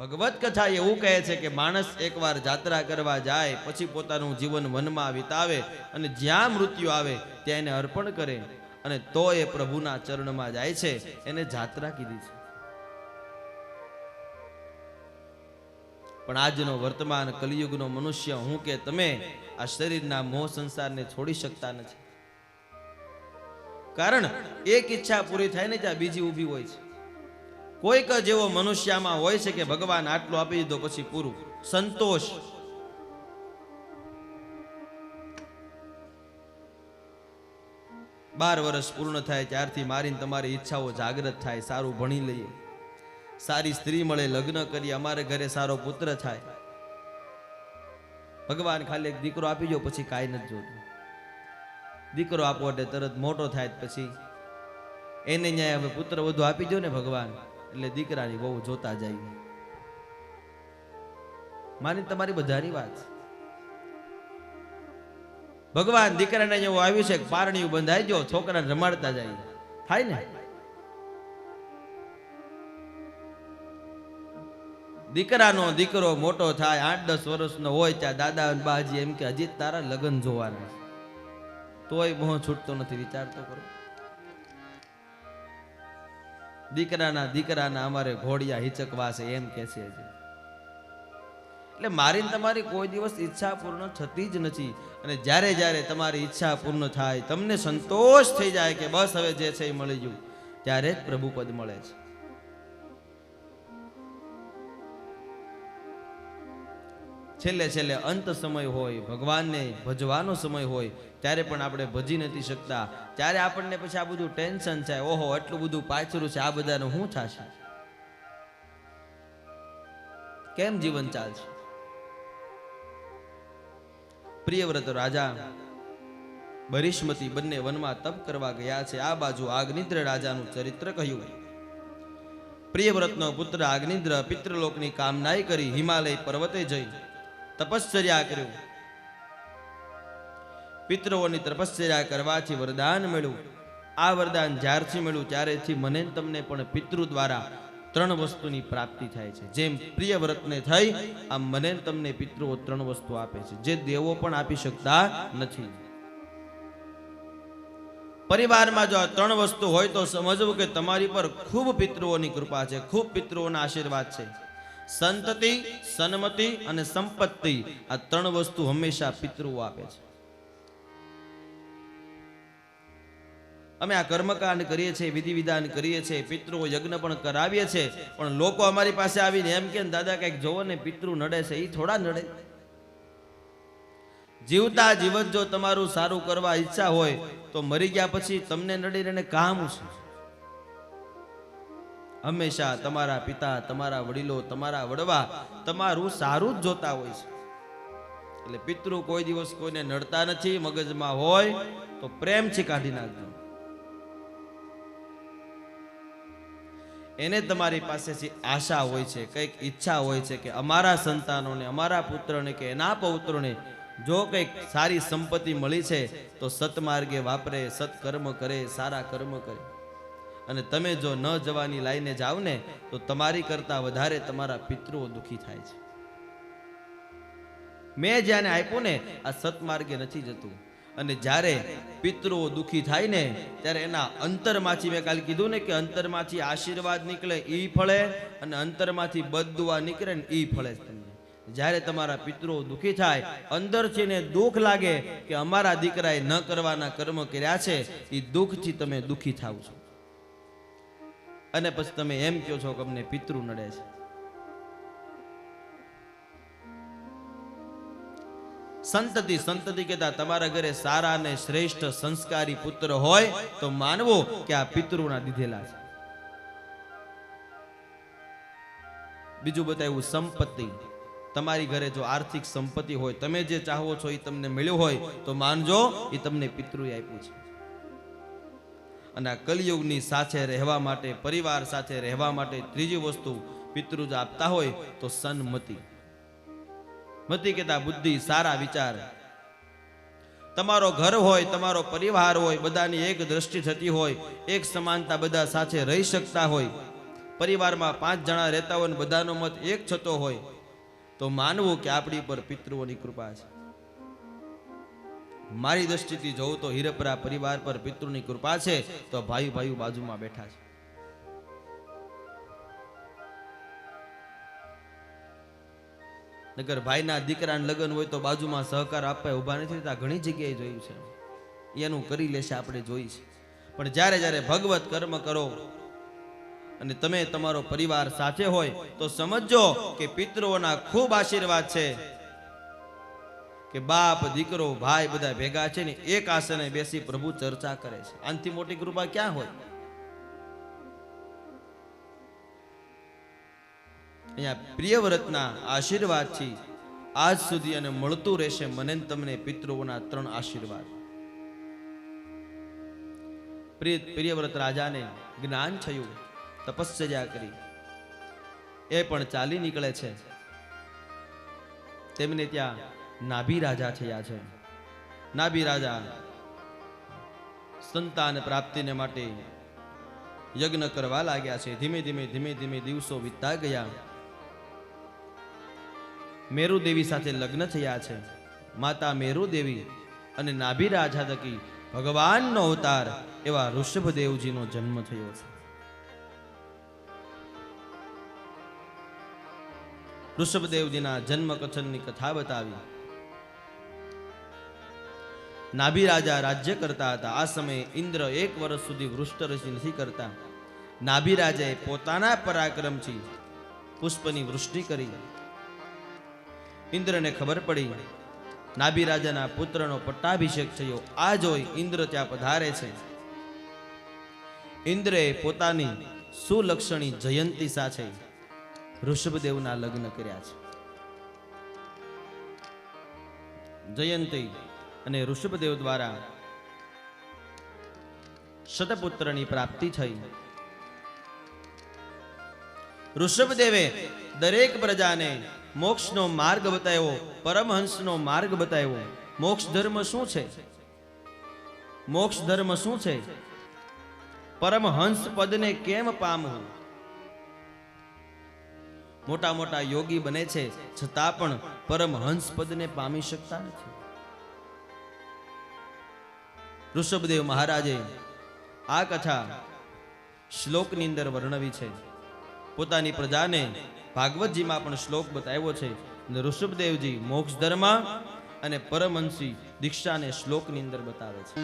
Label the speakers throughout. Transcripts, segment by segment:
Speaker 1: ભગવત કથા એવું કહે છે કે માણસ એકવાર જાત્રા કરવા જાય પછી પોતાનું જીવન વનમાં વિતાવે અને જ્યાં મૃત્યુ આવે ત્યાં એને અર્પણ કરે અને તો એ પ્રભુના ચરણમાં જાય છે, એને જાત્રા કીધી છે. પણ આજનો વર્તમાન કલિયુગનો મનુષ્ય હું કે તમે આ શરીરના મોહ સંસારને છોડી શકતા નથી. કારણ એક ઈચ્છા પૂરી થાય ને ત્યાં બીજી ઊભી હોય છે. કોઈક જેવો મનુષ્યમાં હોય છે કે ભગવાન આટલું આપી દીધો પછી પૂરું, સંતોષ. બાર વર્ષ પૂર્ણ થાય ત્યારથી મારી તમારી ઈચ્છાઓ જાગૃત થાય, સારું ભણી લઈએ, સારી સ્ત્રી મળે, લગ્ન કરીએ, અમારે ઘરે સારો પુત્ર થાય. ભગવાન ખાલી એક દીકરો આપી દો પછી કાંઈ નથી જોતું. દીકરો આપો એટલે તરત મોટો થાય પછી એને ન્યાય હવે પુત્ર વધુ આપી દો ને ભગવાન, એટલે દીકરાની બહુ જોતા જાય. માની તમારી બધાની વાત. ભગવાન દીકરાને એવું આવ્યું છે પારણિયું બંધાઈ ગયો, છોકરાને રમાડતા જાય, થાય ને. દીકરાનો દીકરો મોટો થાય 8-10 વર્ષનો હોય ત્યાં દાદા અને બાજી એમ કે હજી તારા લગ્ન જોવાના, તોય મોહ છૂટતો નથી. વિચાર તો કરો. દીકરાના અમારે ઘોડિયા હિચકવા છે એમ કે છે. એટલે મારી તમારી કોઈ દિવસ ઈચ્છા પૂર્ણ થતી જ નથી. અને જ્યારે જ્યારે તમારી ઈચ્છા પૂર્ણ થાય, તમને સંતોષ થઈ જાય કે બસ હવે જે છે એ મળી ગયું, ત્યારે જ પ્રભુ પદ મળે છે. છેલ્લે છેલ્લે અંત સમય હોય, ભગવાનને ભજવાનો સમય હોય, ત્યારે પણ આપણે ભજી નથી શકતા. ત્યારે આપણને પછી આ બધું ટેન્શન છે, ઓહો એટલું બધું પાછરું છે, આ બધાનું શું થશે, કેમ જીવન ચાલશે. પ્રિયવ્રત રાજા બરિષ્મતી બંને વનમાં તપ કરવા ગયા છે. આ બાજુ આગનિદ્ર રાજાનું ચરિત્ર કહ્યું. પ્રિયવ્રતનો પુત્ર આગનિદ્ર પિતૃલોકની કામનાઈ કરી હિમાલય પર્વતે જઈ તપશ્ચર્યા કર્યું. પિતૃઓની તપશ્ચર્યા કરવાથી વરદાન મળ્યું. આ વરદાન જ્યારથી મળ્યું ત્યારેથી મને તમને પણ પિતૃ દ્વારા 3 વસ્તુની પ્રાપ્તિ થાય છે. જેમ પ્રિયવ્રતને થઈ, આમ મને તમને પિતૃઓ 3 વસ્તુ આપે છે, જે દેવો પણ આપી શકતા નથી. પરિવારમાં જો આ 3 વસ્તુ હોય તો સમજવું કે તમારી પર ખૂબ પિતૃઓની કૃપા છે, ખૂબ પિતૃઓના આશીર્વાદ છે. સંતતિ, સન્મતિ અને સંપત્તિ, આ 3 વસ્તુ હંમેશા પિતૃઓ આપે છે. અમે આ કર્મકાંડ કરીએ છીએ, વિધિ વિધાન કરીએ છીએ, પિતૃઓ યજ્ઞ પણ કરાવીએ છીએ, પણ લોકો અમારી પાસે આવીને એમ કે દાદા કઈક જોવો ને પિતૃ નડે છે. એ થોડા નડે. જીવતા જીવત જો તમારું સારું કરવા ઈચ્છા હોય તો મરી ગયા પછી તમને નડી રહીને કામ છે. હંમેશા તમારા પિતા, તમારા વડીલો, તમારા વડવા તમારું સારું જ જોતા હોય છે. એટલે પિતૃ કોઈ દિવસ કોઈને નડતા નથી. મગજમાં હોય તો પ્રેમથી કાઢી નાખજો. એને તમારી પાસેથી આશા હોય છે, કંઈક ઈચ્છા હોય છે કે અમારા સંતાનોને, અમારા પુત્રને કે એના પૌત્રોને જો કંઈક સારી સંપત્તિ મળી છે તો સતમાર્ગે વાપરે, સત્કર્મ કરે, સારા કર્મ કરે. અને તમે જો ન જવાની લાઈને જાવ ને તો તમારી કરતા વધારે તમારા પિતૃઓ દુખી થાય છે. મેં જ્યાંને આપ્યું ને આ સત્માર્ગે નથી જતું. અને જ્યારે પિતૃઓ દુખી થાય ને ત્યારે એના અંતરમાંથી, મેં કાલે કીધું ને કે અંતરમાંથી આશીર્વાદ નીકળે ઈ ફળે, અને અંતરમાંથી બદદુઆ નીકળે ને ઈ ફળે. જ્યારે તમારા પિતૃઓ દુખી થાય, અંદરથી ને દુઃખ લાગે કે અમારા દીકરાએ ન કરવાના કર્મ કર્યા છે, એ દુઃખથી તમે દુખી થાવ છો. અને પછી તમે એમ કહો છો કે અમને પિતૃ નડે છે. સંતતિ, સંતતિ કહેતા તમારા ઘરે સારા અને શ્રેષ્ઠ સંસ્કારી પુત્ર હોય તો માનવો કે આ પિતૃના દીધેલા છે. બીજું બતાવ્યું સંપત્તિ. તમારી ઘરે જો આર્થિક સંપત્તિ હોય, તમે જે ચાહો છો એ તમને મળ્યું હોય તો માનજો એ તમને પિતૃએ આપ્યું છે. અને આ કલિયુગની સાથે રહેવા માટે, પરિવાર સાથે રહેવા માટે ત્રીજી વસ્તુ પિતૃ જો આપતા હોય તો સન્મતિ. મતિ કહેતા બુદ્ધિ, સારા વિચાર. તમારો ઘર હોય, તમારો પરિવાર હોય, બધાની એક દ્રષ્ટિ થતી હોય, એક સમાનતા બધા સાથે રહી શકતા હોય, પરિવારમાં 5 જણા રહેતા હોય ને બધાનો મત એક છતો હોય તો માનવું કે આપણી પર પિતૃઓની કૃપા છે. મારી દ્રષ્ટિથી જોઉં તો હિરપરા પરિવાર પર પિતૃની કૃપા છે તો ભાઈ ભાઈ બાજુમાં બેઠા છે. નગર ભાઈના દીકરાના લગ્ન હોય તો બાજુમાં સહકાર આપવા ઊભા નથી થતા. ઘણી જગ્યાએ જોયું છે, એનું કરી લેશે આપણે જોઈ છે. પણ જ્યારે જ્યારે ભગવત કર્મ કરો અને તમે તમારો પરિવાર સાથે હોય તો સમજો કે પિતૃઓના ખૂબ આશીર્વાદ છે કે બાપ દીકરો ભાઈ બધા ભેગા છે ને એક આસને બેસી પ્રભુ ચર્ચા કરે છે. આનથી મોટી કૃપા ક્યાં હોય? અહીંયા પ્રિયવ્રતના આશીર્વાદથી આજ સુધી અને મળતું રહેશે મને તમને પિતૃઓના 3 આશીર્વાદ. પ્રિયવ્રત રાજાને જ્ઞાન થયું, તપસ્યા કરી, એ પણ ચાલી નીકળે છે. તેમને ત્યાં નાભી રાજા થયા છે. નાભી રાજા સંતાન પ્રાપ્તિને માટે યજ્ઞ કરવા લાગ્યા છે. ધીમે ધીમે દિવસો વીતતા ગયા. મેરુ દેવી સાથે લગ્ન થયા છે. માતા મેરુ દેવી અને નાભી રાજા થકી ભગવાનનો અવતાર એવા ઋષભદેવજીનો જન્મ થયો છે. ઋષભદેવજીના જન્મ કથનની કથા બતાવી. નાભી રાજા રાજ્ય કરતા હતા. આ સમયે ઇન્દ્ર 1 વર્ષ સુધી વૃષ્ટ ઋષિ નથી કરતા. નાભી રાજાએ પોતાના પરાક્રમથી પુષ્પની વૃષ્ટિ કરી. ઇન્દ્રને ખબર પડી નાભી રાજાના પુત્રનો પટ્ટાભિષેક થયો. આ જોઈ ઇન્દ્ર ત્યાં પધારે છે. ઇન્દ્રએ પોતાની સુલક્ષણી જયંતી સાથે ઋષભદેવના લગ્ન કર્યા છે. જયંતી અને ઋષભદેવ દ્વારા શતપુત્રની પ્રાપ્તિ થઈ. ઋષભદેવે દરેક પ્રજાને મોક્ષનો માર્ગ બતાવ્યો, પરમહંસનો માર્ગ બતાવ્યો. મોક્ષ ધર્મ શું છે? મોક્ષ ધર્મ શું છે? પરમહંસ પદને કેમ પામવું? મોટા મોટા યોગી બને છે છતાં પણ પરમહંસ પદને પામી શકતા નથી. ઋષભદેવ મહારાજે આ કથા શ્લોકની અંદર વર્ણવી છે. પોતાની પ્રજાને ભાગવતજીમાં પણ શ્લોક બતાવ્યો છે. ઋષભદેવજી મોક્ષ ધર્મ અને પરમહંસી દીક્ષાને શ્લોકની અંદર બતાવે છે.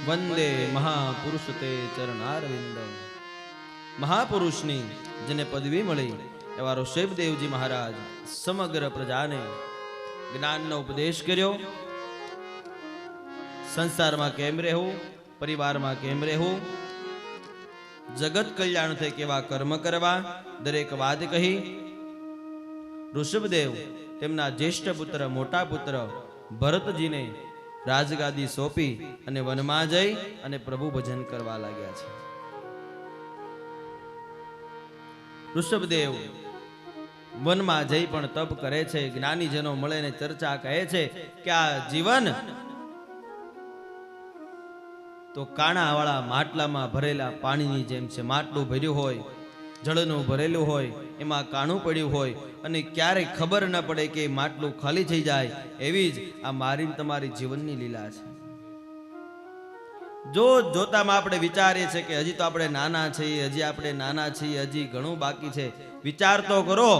Speaker 1: વંદે મહાપુરુષ તે ચરણારવિંદ. મહાપુરુષની જેને પદવી મળી એવા ઋષભદેવજી મહારાજ સમગ્ર પ્રજાને જ્ઞાનનો ઉપદેશ કર્યો. સંસારમાં કેમ રહેવું, પરિવારમાં કેમ રહેવું, જગત કલ્યાણ થાય કેવા કર્મ કરવા, દરેક વાત કહી. ઋષભદેવ તેમના જ્યેષ્ઠ પુત્ર મોટા પુત્ર ભરતજીને રાજગાદી સોંપી અને વનમાં જઈ અને પ્રભુ ભજન કરવા લાગ્યા છે. ઋષભદેવ વનમાં જઈ પણ તપ કરે છે. જ્ઞાનીજનો મળે ને ચર્ચા કહે છે કે આ જીવન તો કાણાવાળા માટલામાં ભરેલા પાણીની જેમ છે. માટલું ભર્યું હોય, જળનું ભરેલું હોય, એમાં કાણું પડ્યું હોય અને ક્યારેય ખબર ન પડે કે માટલું ખાલી થઈ જાય, એવી જ આ મારી તમારી જીવનની લીલા છે. જો જોતામાં આપણે વિચારીએ છીએ કે હજી તો આપણે નાના છીએ, હજી આપણે નાના છીએ, હજી ઘણું બાકી છે. વિચાર તો કરો,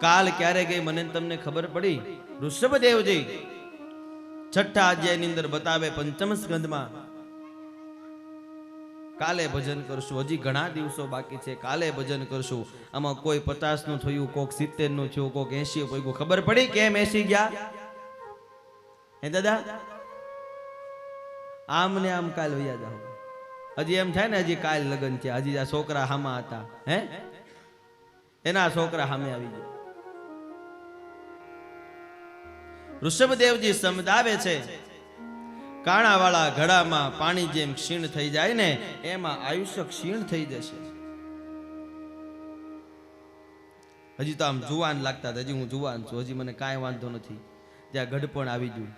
Speaker 1: કાલ ક્યારે ગઈ મને તમને ખબર પડી? ઋષભદેવજી 6ઠા અધ્યાયની અંદર બતાવે, 5મ સ્કંદમાં, કાલે ભજન કરશું, હજી ઘણા દિવસો બાકી છે, કાલે ભજન કરશું. આમાં કોઈ 50 નું થયું, કોક 70 નું થયું, કોક 80 પૈગું. ખબર પડી કેમ 80 ગયા? હે દાદા, આમ ને આમ કાલ વયા જાવ. હજી એમ થાય ને હજી કાલ લગ્ન છે, હજી આ છોકરા હામા હતા, હે એના છોકરા સામે આવી ગયા. ઋષભદેવજી સમજાવે છે, કાણાવાળા ઘડામાં પાણી જેમ ક્ષીણ થઈ જાય ને એમાં આયુષ્ય ક્ષીણ થઈ જશે. હજી તો આમ જુવાન લાગતા હતા, હજી હું જુવાન છું, હજી મને કાંઈ વાંધો નથી. જ્યાં ગઢપણ આવી ગયું,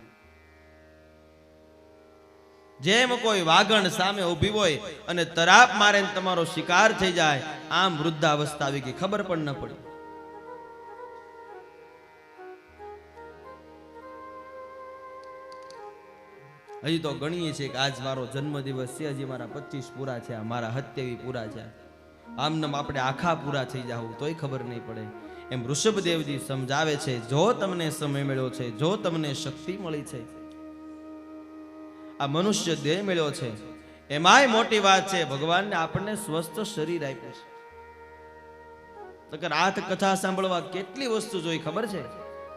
Speaker 1: જેમ કોઈ વાઘણ સામે ઊભી હોય અને તરાપ મારે ને તમારો શિકાર થઈ જાય, આમ વૃદ્ધાવસ્થા આવી ગઈ, ખબર પણ ન પડી. હજી તો ગણીએ છીએ કે આજ મારો જન્મદિવસ છે, હજી મારા 25 પૂરા છે, મારા 27 પૂરા છે. આમનામ આપણે આખા પૂરા થઈ જાવ તોય ખબર નહીં પડે. એમ ઋષભદેવજી સમજાવે છે, જો તમને સમય મળ્યો છે, જો તમને શક્તિ મળી છે, આ મનુષ્ય દેહ મળ્યો છે, એમાંય મોટી વાત છે ભગવાનને આપણને સ્વસ્થ શરીર આપ્યું છે. તો આ કથા સાંભળવા કેટલી વસ્તુ જોઈ ખબર છે?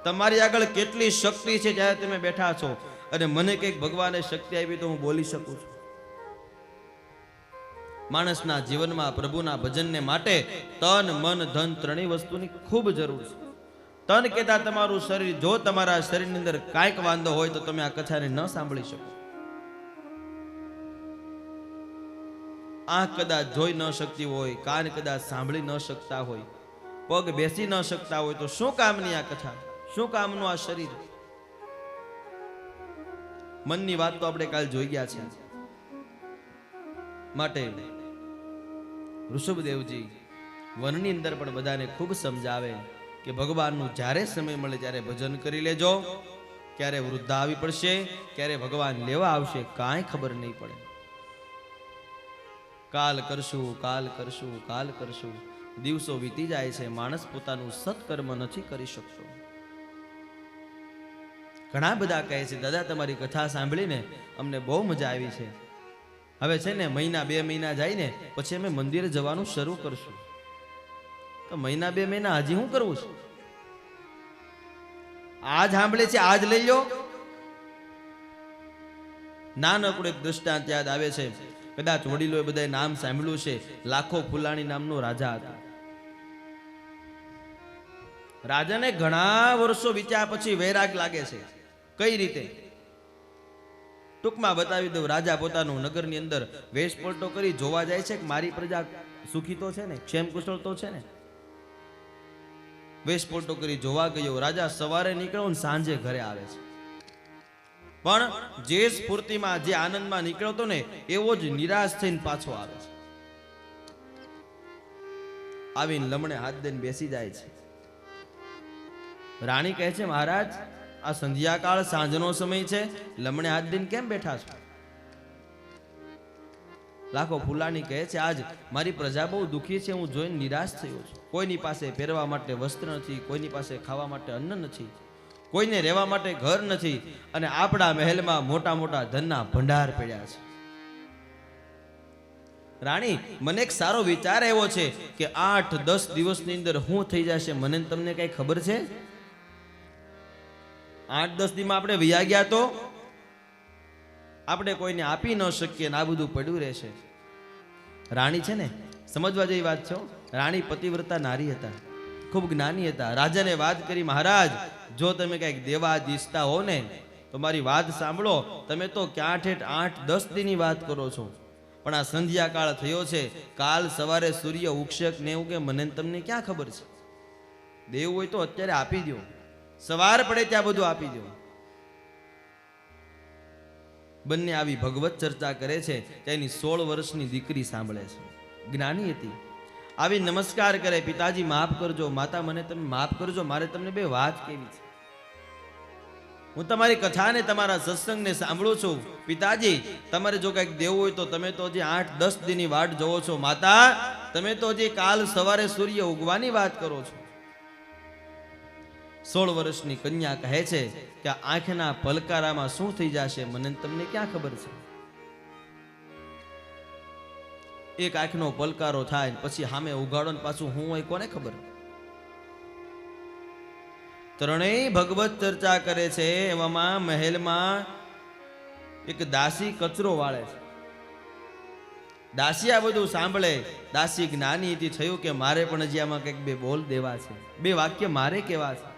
Speaker 1: તમારી આગળ કેટલી શક્તિ છે જ્યારે તમે બેઠા છો, અને મને કંઈક ભગવાને શક્તિ આપી તો હું બોલી શકું છું. માણસના જીવનમાં પ્રભુના ભજનને માટે તન મન ધન ત્રણેય વસ્તુની ખૂબ જરૂર છે. તન કહેતા તમારું શરીર, જો તમારા શરીરની અંદર કાંઈક વાંધો હોય તો તમે આ કથાને ન સાંભળી શકો. આંખ કદાચ જોઈ ન શકતી હોય, કાન કદાચ સાંભળી ન શકતા હોય, પગ બેસી ન શકતા હોય, તો શું કામની આ કથા, શું કામનું આ શરીર? મનની વાત તો આપણે કાલ જોઈ ગયા છે. માટે ઋષભદેવજી વનની અંદર પણ બધાને ખૂબ સમજાવે કે ભગવાનનું જ્યારે સમય મળે ત્યારે ભજન કરી લેજો. ક્યારે વૃદ્ધા આવી પડશે, ક્યારે ભગવાન લેવા આવશે, કાંઈ ખબર નહીં પડે. કાલ કરશું, કાલ કરશું, કાલ કરશું, દિવસો વીતી જાય છે, માણસ પોતાનું સત્કર્મ નથી કરી શકતો. ઘણા બધા કહે છે, દાદા તમારી કથા સાંભળીને અમને બહુ મજા આવી છે, હવે છે ને મહિના 2 મહિના જાય ને પછી અમે મંદિરે જવાનું શરૂ કરશું. તો મહિના 2 મહિના હજી શું કરવું છે? આજ સાંભળે છે, આજ લઈ લો. નાનકડું એક દૃષ્ટાંત યાદ આવે છે, કદાચ વડીલોએ બધાએ નામ સાંભળ્યું છે. લાખો ફુલાણી નામનો રાજા હતો. રાજાને ઘણા વર્ષો વીત્યા પછી વૈરાગ લાગે છે. કઈ રીતે? ટૂંકમાં બતાવી દઉં. રાજા પોતાનું નગરની અંદર વેશ પલટો કરી જોવા જાય છે કે મારી પ્રજા સુખી તો છે ને, ક્ષેમ કુશળ તો છે ને. વેશ પલટો કરી જોવા ગયો. રાજા સવારે નીકળ્યો ને સાંજે ઘરે આવે છે, પણ જે સ્ફૂર્તિમાં, જે આનંદમાં નીકળ્યો હતો ને એવો જ નિરાશ થઈને પાછો આવે છે. આવીને લમણે હાથ દઈને બેસી જાય છે. રાણી કહે છે, મહારાજ આ સંધ્યાકાળ, સાંજનો સમય છે, લમણે હાથ દઈને કેમ બેઠા છો? લાખો ફુલાણી કહે છે, આજ મારી પ્રજા બહુ દુખી છે, હું જોઈને નિરાશ થયો છું. કોઈની પાસે પહેરવા માટે વસ્ત્ર નથી, કોઈની પાસે ખાવા માટે અન્ન નથી, કોઈને રહેવા માટે ઘર નથી, અને આપણા મહેલમાં મોટા મોટા ધનના ભંડાર પડ્યા છે. રાણી, મને એક સારો વિચાર આવ્યો છે કે 8-10 દિવસની અંદર શું થઈ જશે મને તમને કઈ ખબર છે? 8-10 દીમાં આપણે વયા ગયા તો આપણે કોઈને આપી ન શકીએ ને આ બધું પડ્યું રહેશે. રાણી છે ને, સમજવા જેવી વાત છે. રાણી પતિવ્રતા નારી હતા, ખૂબ જ્ઞાની હતા. રાજાને વાત કરી, મહારાજ જો તમે કંઈક દેવા ઈચ્છતા હો ને તો મારી વાત સાંભળો. તમે તો ક્યાં ઠેઠ 8-10 દીની વાત કરો છો, પણ આ સંધ્યાકાળ થયો છે, કાલ સવારે સૂર્ય ઉગશે કે નહીં ઉગે મને તમને ક્યાં ખબર છે? દેવું હોય તો અત્યારે આપી દો, સવાર પડે ત્યાં બધું આપી દો. બંને આવી ભગવત ચર્ચા કરે છે. તેની 16 વર્ષની દીકરી સાંભળે છે, જ્ઞાની હતી. આવી નમસ્કાર કરે, પિતાજી માફ કરજો, માતા મને તમે માફ કરજો, મારે તમને બે વાત કેવી છે. હું તમારી કથાને, તમારા સત્સંગને સાંભળું છું. પિતાજી તમારે જો કંઈક દેવું હોય તો તમે તો હજી 8-10 દીની વાટ જોવો છો. માતા તમે તો હજી કાલ સવારે સૂર્ય ઉગવાની વાત કરો છો. 16 વર્ષની કન્યા કહે છે કે આંખના પલકારામાં શું થઈ જશે મને તમને ક્યાં ખબર છે? એક આંખનો પલકારો થાય પછી સામે ઉગાડો ને પાછું હું હોય કોને ખબર? ત્રણેય ભગવત ચર્ચા કરે છે. એવામાં મહેલમાં એક દાસી કચરો વાળે છે. દાસી આ બધું સાંભળે. દાસી જ્ઞાની હતી. થયું કે મારે પણ હજી આમાં કંઈક બે બોલ દેવા છે, બે વાક્ય મારે કહેવા છે.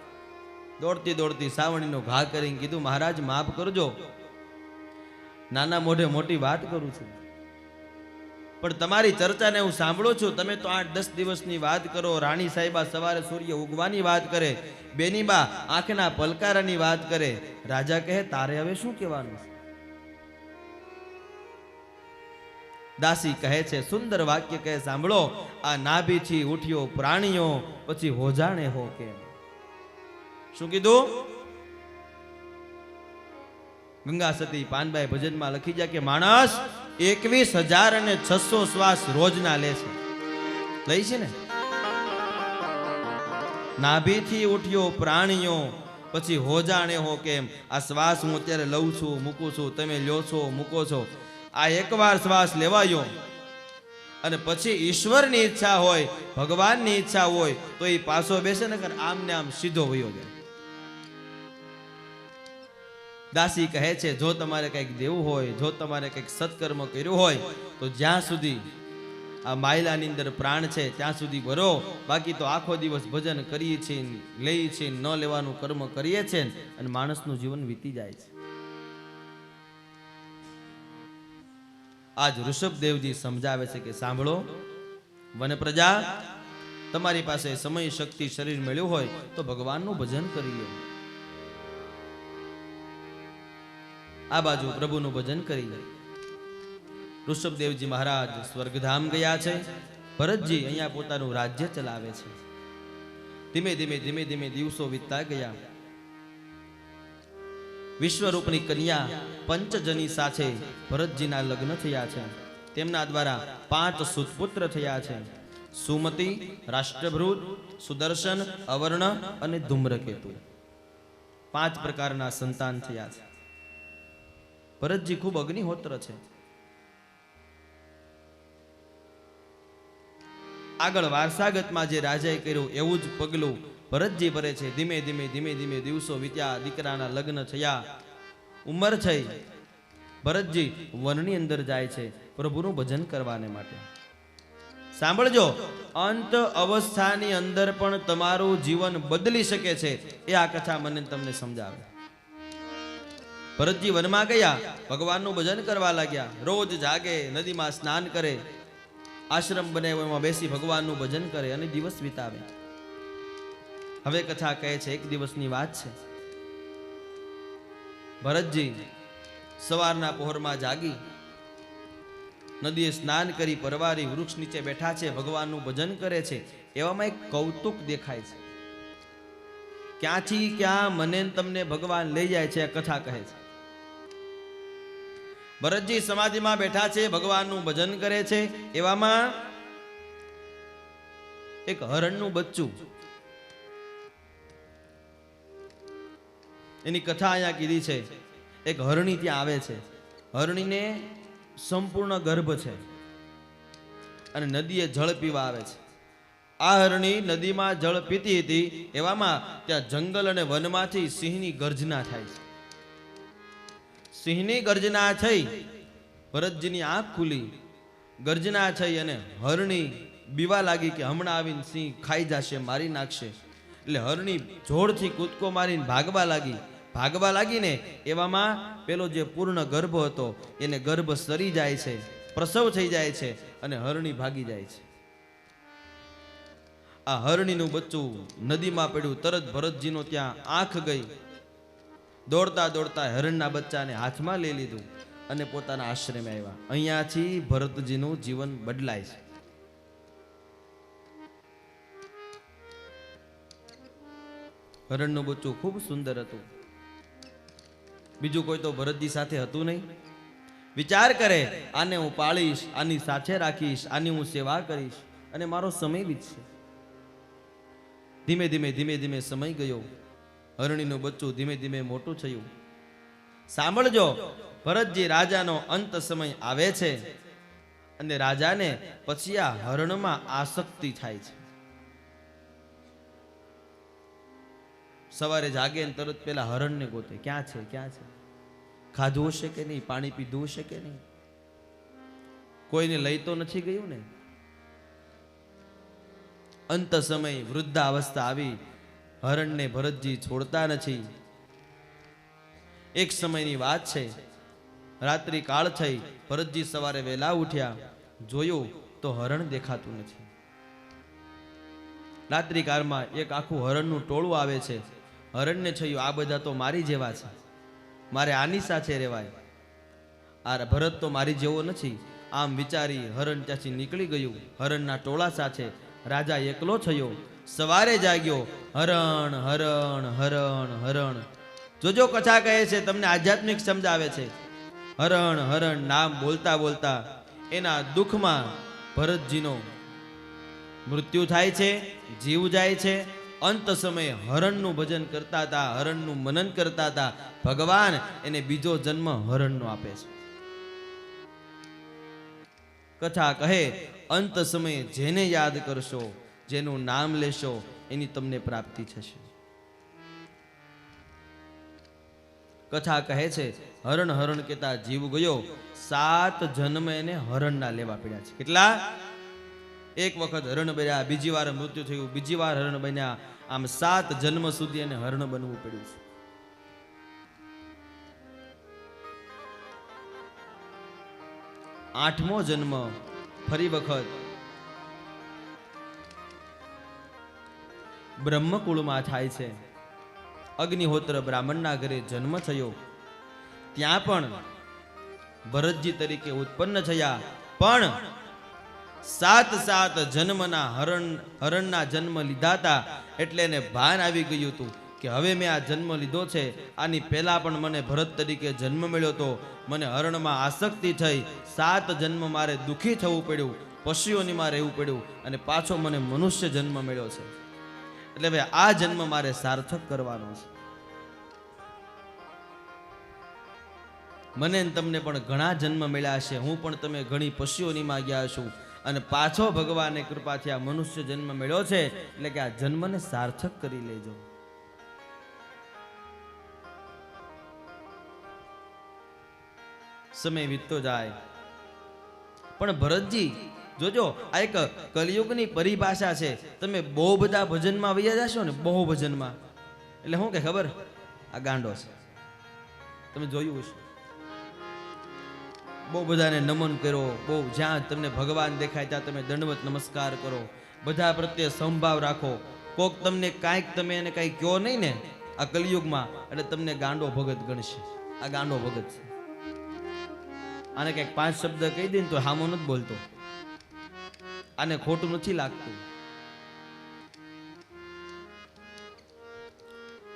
Speaker 1: દોડતી દોડતી સાવણીનો ઘા કરીને કીધું, મહારાજ માફ કરજો, નાના મોઢે મોટી વાત કરું છું, પણ તમારી ચર્ચાને હું સાંભળું છું. તમે તો 8-10 દિવસની વાત કરો, રાણી સાહેબા સવારે સૂર્ય ઉગવાની વાત કરે, બેની બા આંખના પલકારાની વાત કરે. રાજા કહે તારે હવે શું કહેવાનું? દાસી કહે છે, સુંદર વાક્ય કહે, સાંભળો, આ નાભીથી ઉઠ્યો પ્રાણીઓ, પછી હોજાણે હો કેમ. શું કીધું? ગંગા સતી પાનબાઈ ભજનમાં લખી જાય કે માણસ 21,600 શ્વાસ રોજના લે છે. લઈ છે ને? નાભીથી ઉઠ્યો પ્રાણીઓ, પછી હોજાણે હો કેમ. આ શ્વાસ હું અત્યારે લઉં છું, મૂકું છું, તમે લ્યો છો, મૂકો છો. આ એકવાર શ્વાસ લેવાયો અને પછી ઈશ્વરની ઈચ્છા હોય, ભગવાનની ઈચ્છા હોય તો એ પાછો બેસે ને આમ ને આમ સીધો વયો જાય. દાસી કહે છે, જો તમારે કંઈક દેવું હોય, જો તમારે કંઈક સત્કર્મ કર્યું હોય તો જ્યાં સુધી આ માયલાની અંદર પ્રાણ છે ત્યાં સુધી ભરો. બાકી તો આખો દિવસ ભજન કરીએ છીએ, લઈએ છીએ, ન લેવાનું કર્મ કરીએ છીએ અને માણસનું જીવન વીતી જાય છે. આજ ઋષભદેવજી સમજાવે છે કે સાંભળો, વન પ્રજા, તમારી પાસે સમય, શક્તિ, શરીર મળ્યું હોય તો ભગવાનનું ભજન કરી લો. આ બાજુ પ્રભુનું ભજન કરી લે. ઋષભદેવજી મહારાજ સ્વર્ગધામ ગયા છે. ભરતજી અહીંયા પોતાનું રાજ્ય ચલાવે છે. ધીમે ધીમે ધીમે ધીમે દિવસો વીતતા ગયા. વિશ્વરૂપની કન્યા પંચજની સાથે ભરતજીના લગ્ન થયા છે. તેમના દ્વારા 5 સુતપુત્ર થયા છે. સુમતિ, રાષ્ટ્રભૃત, સુદર્શન, અવર્ણ અને ધૂમ્રકેતુ. 5 પ્રકારના સંતાન થયા છે. ભરતજી ખૂબ અગ્નિહોત્ર છે. આગળ વારસાગતમાં જે રાજાએ કર્યું એવું જ પગલું ભરતજી ભરે છે. ધીમે ધીમે ધીમે ધીમે દિવસો વીત્યા. દીકરાના લગ્ન થયા, ઉંમર થઈ. ભરતજી વનની અંદર જાય છે પ્રભુનું ભજન કરવાને માટે. સાંભળજો, અંત અવસ્થાની અંદર પણ તમારું જીવન બદલી શકે છે એ આ કથા મને તમને સમજાવે. ભરતજી વનમાં ગયા, ભગવાનનું ભજન કરવા લાગ્યા. રોજ જાગે, નદીમાં સ્નાન કરે, આશ્રમ બનાવ્યો એમાં બેસી ભગવાનનું ભજન કરે અને દિવસ વિતાવે. હવે કથા કહે છે, એક દિવસની વાત છે. ભરતજી સવારના પહોરમાં જાગી, નદીએ સ્નાન કરી પરવારી વૃક્ષ નીચે બેઠા છે, ભગવાનનું ભજન કરે છે. એવામાં એક કૌતુક દેખાય છે. ક્યાંથી ક્યાં મને તમને ભગવાન લઈ જાય છે, આ કથા કહે છે. ભરતજી સમાધિમાં બેઠા છે, ભગવાનનું ભજન કરે છે. એવામાં એક હરણનું બચ્ચું, એની કથા અહીંયા કીધી છે. એક હરણી ત્યાં આવે છે. હરણીને સંપૂર્ણ ગર્ભ છે અને નદીએ જળ પીવા આવે છે. આ હરણી નદીમાં જળ પીતી હતી. એવામાં ત્યાં જંગલ અને વનમાંથી સિંહની ગર્જના થાય છે. સિંહની ગર્જના થઈ, ભરતજીની આંખ ખુલી, ગર્જના થઈ અને હરણી બીવા લાગી કે હમણાં આવીને સિંહ ખાઈ જશે, મારી નાખશે. એટલે હરણી જોરથી કૂદકો મારીને ભાગવા લાગીને એવામાં પેલો જે પૂર્ણ ગર્ભ હતો એને ગર્ભ સરી જાય છે, પ્રસવ થઈ જાય છે અને હરણી ભાગી જાય છે. આ હરણીનું બચ્ચું નદીમાં પડ્યું. તરત ભરતજીનો ત્યાં આંખ ગઈ. દોડતા દોડતા હરણના બચ્ચાને હાથમાં લઈ લીધું અને પોતાના આશ્રમે આવ્યા. અહીંયાથી ભરતજીનું જીવન બદલાય છે. હરણનું બચ્ચું ખૂબ સુંદર હતું. બીજું કોઈ તો ભરતજી સાથે હતું નહીં. વિચાર કરે, આને હું પાળીશ, આની સાથે રાખીશ, આની હું સેવા કરીશ અને મારો સમય વીતશે. ધીમે ધીમે ધીમે ધીમે સમય ગયો. હરણીનું બચ્ચું ધીમે ધીમે મોટું થયું. સાંભળજો, ભરતજી રાજાનો અંત સમય આવે છે અને રાજાને પછી આ હરણમાં આસક્તિ થાય છે. સવારે જાગે ને તરત પેલા હરણને ગોતે, ક્યાં છે, ક્યાં છે? ખાધું હશે કે નહીં, પાણી પીધું હશે કે નહીં, કોઈને લઈ તો નથી ગયું ને. અંત સમય વૃદ્ધાવસ્થા આવી, હરણને ભરતજી છોડતા નથી. એક સમયની વાત છે, રાત્રિ કાળ થઈ. ભરતજી સવારે વહેલા ઉઠ્યા, જોયું તો હરણ દેખાતું નથી. રાત્રિ કાળમાં એક આખું હરણનું ટોળું આવે છે. હરણને થયું, આ બધા તો મારી જેવા છે, મારે આની સાથે રહેવાય. આ ભરત તો મારી જેવો નથી, આમ વિચારી હરણ ત્યાંથી નીકળી ગયું. હરણના ટોળા સાથે રાજા એકલો થયો. સવારે જાગ્યો, હરણ હરણ હરણ હરણ. જોજો કથા કહે છે, તમને આધ્યાત્મિક સમજાવે છે. હરણ હરણ નામ બોલતા બોલતા એના દુઃખમાં ભરતજીનો મૃત્યુ થાય છે, જીવ જાય છે. અંત સમયે હરણનું ભજન કરતા હતા, હરણનું મનન કરતા હતા. ભગવાન એને બીજો જન્મ હરણનો આપે છે. કથા કહે, અંત સમયે જેને યાદ કરશો, જેનું નામ લેશો, એની તમને પ્રાપ્તિ થશે. કથા કહે છે, હરણ હરણ કેતા જીવ ગયો. 7 જન્મ એને હરણના લેવા પડ્યા છે. કેટલા? એક વખત હરણ બન્યા, બીજી વાર મૃત્યુ થયું, બીજી વાર હરણ બન્યા. આમ 7 જન્મ સુધી એને હરણ બનવું પડ્યું છે. આઠમો જન્મ ફરી વખત બ્રહ્મકુળમાં થાય છે. અગ્નિહોત્ર બ્રાહ્મણના ઘરે જન્મ થયો. ત્યાં પણ ભરતજી તરીકે ઉત્પન્ન થયા. પણ 7 જન્મના હરણના જન્મ લીધા હતા. એટલે એને ભાન આવી ગયું હતું કે હવે મેં આ જન્મ લીધો છે, આની પહેલા પણ મને ભરત તરીકે જન્મ મળ્યો હતો. મને હરણમાં આસક્તિ થઈ, 7 જન્મ મારે દુઃખી થવું પડ્યું, પશુઓનીમાં રહેવું પડ્યું, અને પાછો મને મનુષ્ય જન્મ મળ્યો છે. એટલે હવે આ જન્મ મારે સાર્થક કરવાનો છે. મને તમને પણ ઘણા જન્મ મળ્યા છે, હું પણ તમે ઘણી પશુઓનીમાં ગયા છું, અને પાછો ભગવાને કૃપાથી આ મનુષ્ય જન્મ મળ્યો છે. એટલે કે આ જન્મને સાર્થક કરી લેજો. સમય વીતતો જાય. પણ ભરતજી જોજો, આ એક કલિયુગની પરિભાષા છે. તમે બહુ બધા ભજનમાં વૈયા જશો ને, બહુ ભજનમાં, એટલે શું કે ખબર, આ ગાંડો છે. તમે જોયું હશે, બહુ બધાને નમન કરો, બહુ જ્યાં તમને ભગવાન દેખાય ત્યાં તમે દંડવત નમસ્કાર કરો, બધા પ્રત્યે સંભાવ રાખો. કોક તમને કાંઈક તમે એને કાંઈ કહો નહીં ને આ કલિયુગમાં, એટલે તમને ગાંડો ભગત ગણશે. આ ગાંડો ભગત છે. આને કંઈક 5 શબ્દ કહી દે ને તો હામો નથી બોલતો, આને ખોટું નથી લાગતું.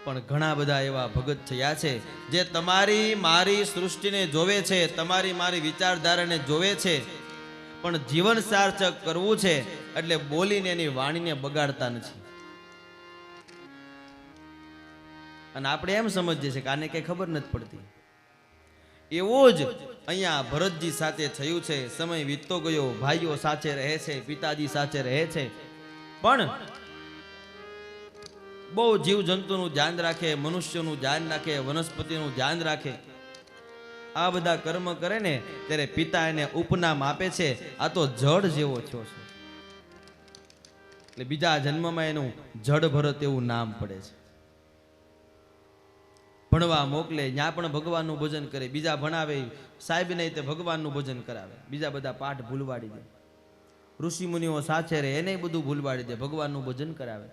Speaker 1: પણ ઘણા બધા એવા ભગત થયા છે જે તમારી મારી સૃષ્ટિને જોવે છે, તમારી મારી વિચારધારાને જોવે છે, પણ જીવન સાર્થક કરવું છે એટલે બોલીને એની વાણીને બગાડતા નથી. અને આપણે એમ સમજીએ છીએ કે આને કઈ ખબર નથી પડતી. એવું જ અહીંયા ભરતજી સાથે થયું છે. સમય વીતતો ગયો, ભાઈઓ સાથે રહે છે, પિતાજી સાથે રહે છે, પણ બહુ જીવ જંતુનું ધ્યાન રાખે, મનુષ્યનું ધ્યાન રાખે, વનસ્પતિનું ધ્યાન રાખે. આ બધા કર્મ કરે ને ત્યારે પિતા એને ઉપનામ આપે છે, આ તો જડ જેવો થયો છે. એટલે બીજા જન્મમાં એનું જડ ભરત એવું નામ પડે છે. ભણવા મોકલે, ત્યાં પણ ભગવાનનું ભજન કરે. બીજા ભણાવે, સાહેબ નહીં તે ભગવાનનું ભજન કરાવે. બીજા બધા પાઠ ભૂલવાડી દે. ઋષિ મુનિઓ સાથે રહે, એને બધું ભૂલવાડી દે, ભગવાનનું ભજન કરાવે.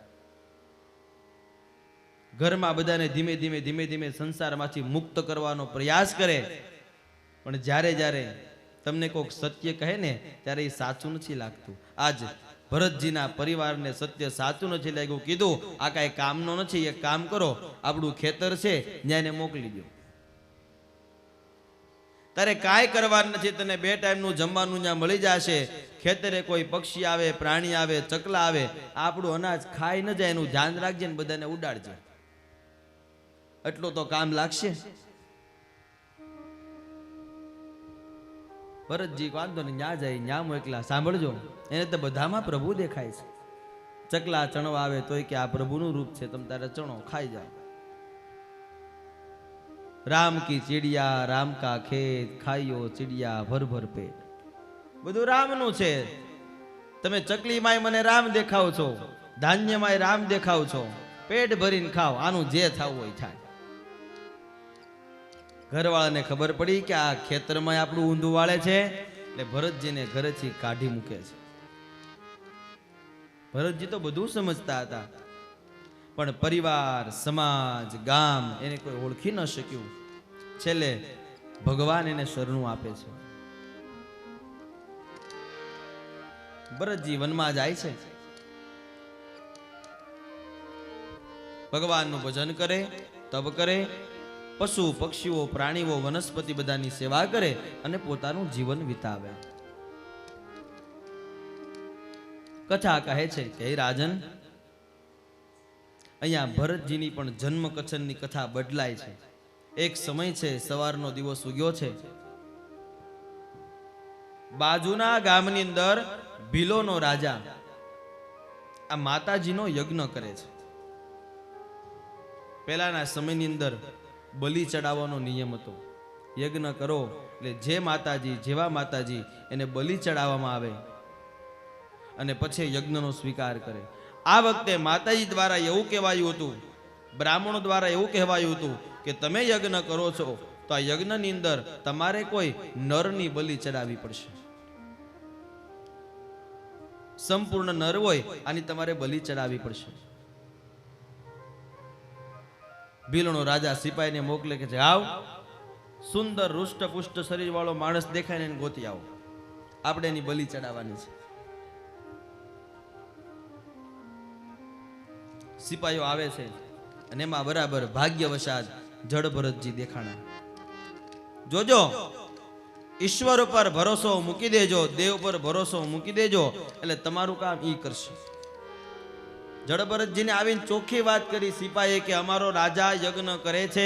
Speaker 1: ઘરમાં બધાને ધીમે ધીમે ધીમે ધીમે સંસારમાંથી મુક્ત કરવાનો પ્રયાસ કરે. પણ જ્યારે જ્યારે તમને કોઈક સત્ય કહે ને ત્યારે એ સાચું નથી લાગતું. આજ ભરતજીના પરિવારને સત્ય સાચું નથી લાગ્યું. કીધું આ કાંઈ કામનો નથી, એક કામ કરો, આપણું ખેતર છે ત્યાં એને મોકલી દો. તારે કાંઈ કરવાનું નથી, તને 2 ટાઈમનું જમવાનું ત્યાં મળી જશે. ખેતરે કોઈ પક્ષી આવે, પ્રાણી આવે, ચકલા આવે, આપણું અનાજ ખાઈ ન જાય એનું ધ્યાન રાખજે ને બધાને ઉડાડજે. એટલું તો કામ લાગશે. ભરતજી વાંધો ને ન્યા જાય, ન્યા મોકલા. સાંભળજો, એને તો બધામાં પ્રભુ દેખાય છે. ચકલા ચણવા આવે તોય કે આ પ્રભુનું રૂપ છે, તમે તારે ચણો ખાઈ જાઓ. રામ કી ચીડિયા રામ કા ખેત, ખાઈયો ચીડિયા ભર ભર પેટ. બધું રામનું છે. તમે ચકલીમાંય મને રામ દેખાવ છો, ધાન્યમાંય રામ દેખાવ છો, પેટ ભરીને ખાઓ, આનું જે થવું હોય થાય. ઘરવાળાને ખબર પડી કે આ ખેતરમાં આપણું ઊંધું વાળે છે, એટલે ભરતજીને ઘરેથી કાઢી મૂકે છે. ભરતજી તો બધું સમજતા હતા, પણ પરિવાર, સમાજ, ગામ એને કોઈ ઓળખી ન શક્યું. છેલ્લે ભગવાન એને શરણું આપે છે. ભરતજી વનમાં જાય છે, ભગવાનનું ભજન કરે, તપ કરે, પશુ પક્ષીઓ પ્રાણીઓ વનસ્પતિ બધાની સેવા કરે અને પોતાનું જીવન વિતાવે. કથા કહે છે કે હે રાજન, અહીંયા ભરતજીની પણ જન્મ કથનની કથા બદલાય છે. એક સમય છે, સવારનો દિવસ ઉગ્યો છે, બાજુના ગામની અંદર ભીલોનો રાજા આ માતાજીનો યજ્ઞ કરે છે. પહેલાના સમયની અંદર બલિ ચડાવવાનો નિયમ હતો. યજ્ઞ કરો એટલે જે માતાજી જેવા માતાજી એને બલિ ચડાવવામાં આવે અને પછી યજ્ઞનો સ્વીકાર કરે. આ વખતે માતાજી દ્વારા એવું કહેવાયું હતું, બ્રાહ્મણો દ્વારા એવું કહેવાયું હતું કે તમે યજ્ઞ કરો છો તો આ યજ્ઞની અંદર તમારે કોઈ નરની બલિ ચડાવવી પડશે. સંપૂર્ણ નર હોય આની તમારે બલિ ચડાવવી પડશે. ભીલોનો રાજા સિપાહીને મોકલે કે જાવ, સુંદર રૂષ્ટ પુષ્ટ શરીર વાળો માણસ દેખાય ને એને ગોતી આવો, આપણે એની બલિ ચડાવવાની છે. સિપાહીઓ આવે છે અને એમાં બરાબર ભાગ્યવશાત જડભરતજી દેખાણા. જોજો, ઈશ્વર ઉપર ભરોસો મૂકી દેજો, દેવ પર ભરોસો મૂકી દેજો એટલે તમારું કામ ઈ કરશે. જડભરતજીને આવીને ચોખ્ખી વાત કરી સિપાહીએ કે અમારો રાજા યજ્ઞ કરે છે,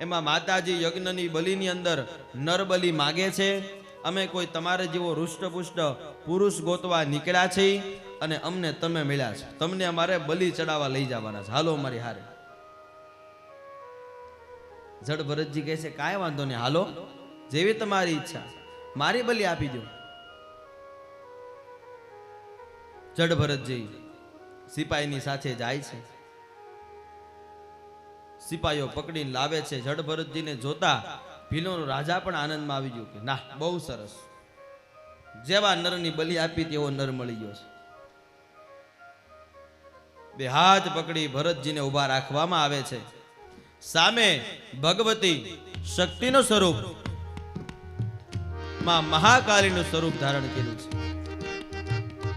Speaker 1: એમાં માતાજી યજ્ઞની બલિની અંદર નર બલિ માગે છે. અમે કોઈ તમારે જેવો રૂષ્ટપુષ્ટ પુરુષ ગોતવા નીકળ્યા છીએ અને અમને તમે મળ્યા છો, તમને અમારે બલિ ચડાવવા લઈ જવાના છે, હાલો અમારી હારે. જડભરતજી કહે છે કાંઈ વાંધો નહીં, હાલો, જેવી તમારી ઈચ્છા, મારી બલિ આપી દો. જડભરતજી સિપાહીની સાથે જાય છે. સિપાહીઓ પકડીને લાવે છે. જડભરતજીને જોતા ભીલોનો રાજા પણ આનંદમાં આવી ગયો કે ના, બહુ સરસ, જેવા નરની બલિ આપી તેવો નર મળી ગયો છે. બે હાથ પકડી ભરતજીને ઉભા રાખવામાં આવે છે. સામે ભગવતી શક્તિનું સ્વરૂપ માં મહાકાલીનું સ્વરૂપ ધારણ કર્યું છે.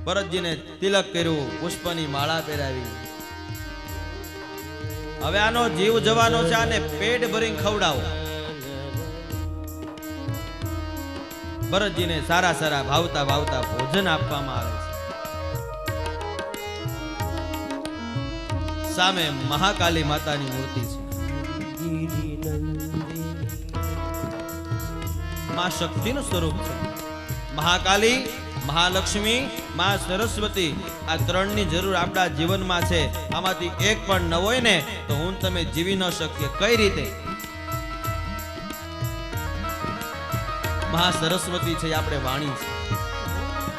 Speaker 1: ભરતજીને તિલક કર્યું, પુષ્પની માળા પહેરાવી. હવે આનો જીવ જવાનો છે, આને પેટ ભરીને ખવડાવો. ભરતજીને સારા સારા ભાવતા ભાવતા ભોજન આપવામાં આવે છે. સામે મહાકાલી માતાની મૂર્તિ છે. માં શક્તિનું સ્વરૂપ છે. મહાકાલી, મહાલક્ષ્મી, માં સરસ્વતી, આ ત્રણની જરૂર આપણા જીવનમાં છે. આમાંથી એક પણ ન હોય ને તો હું તમે જીવી ન શકીએ. કઈ રીતે? મહા સરસ્વતી છે, આપણે વાણી છે.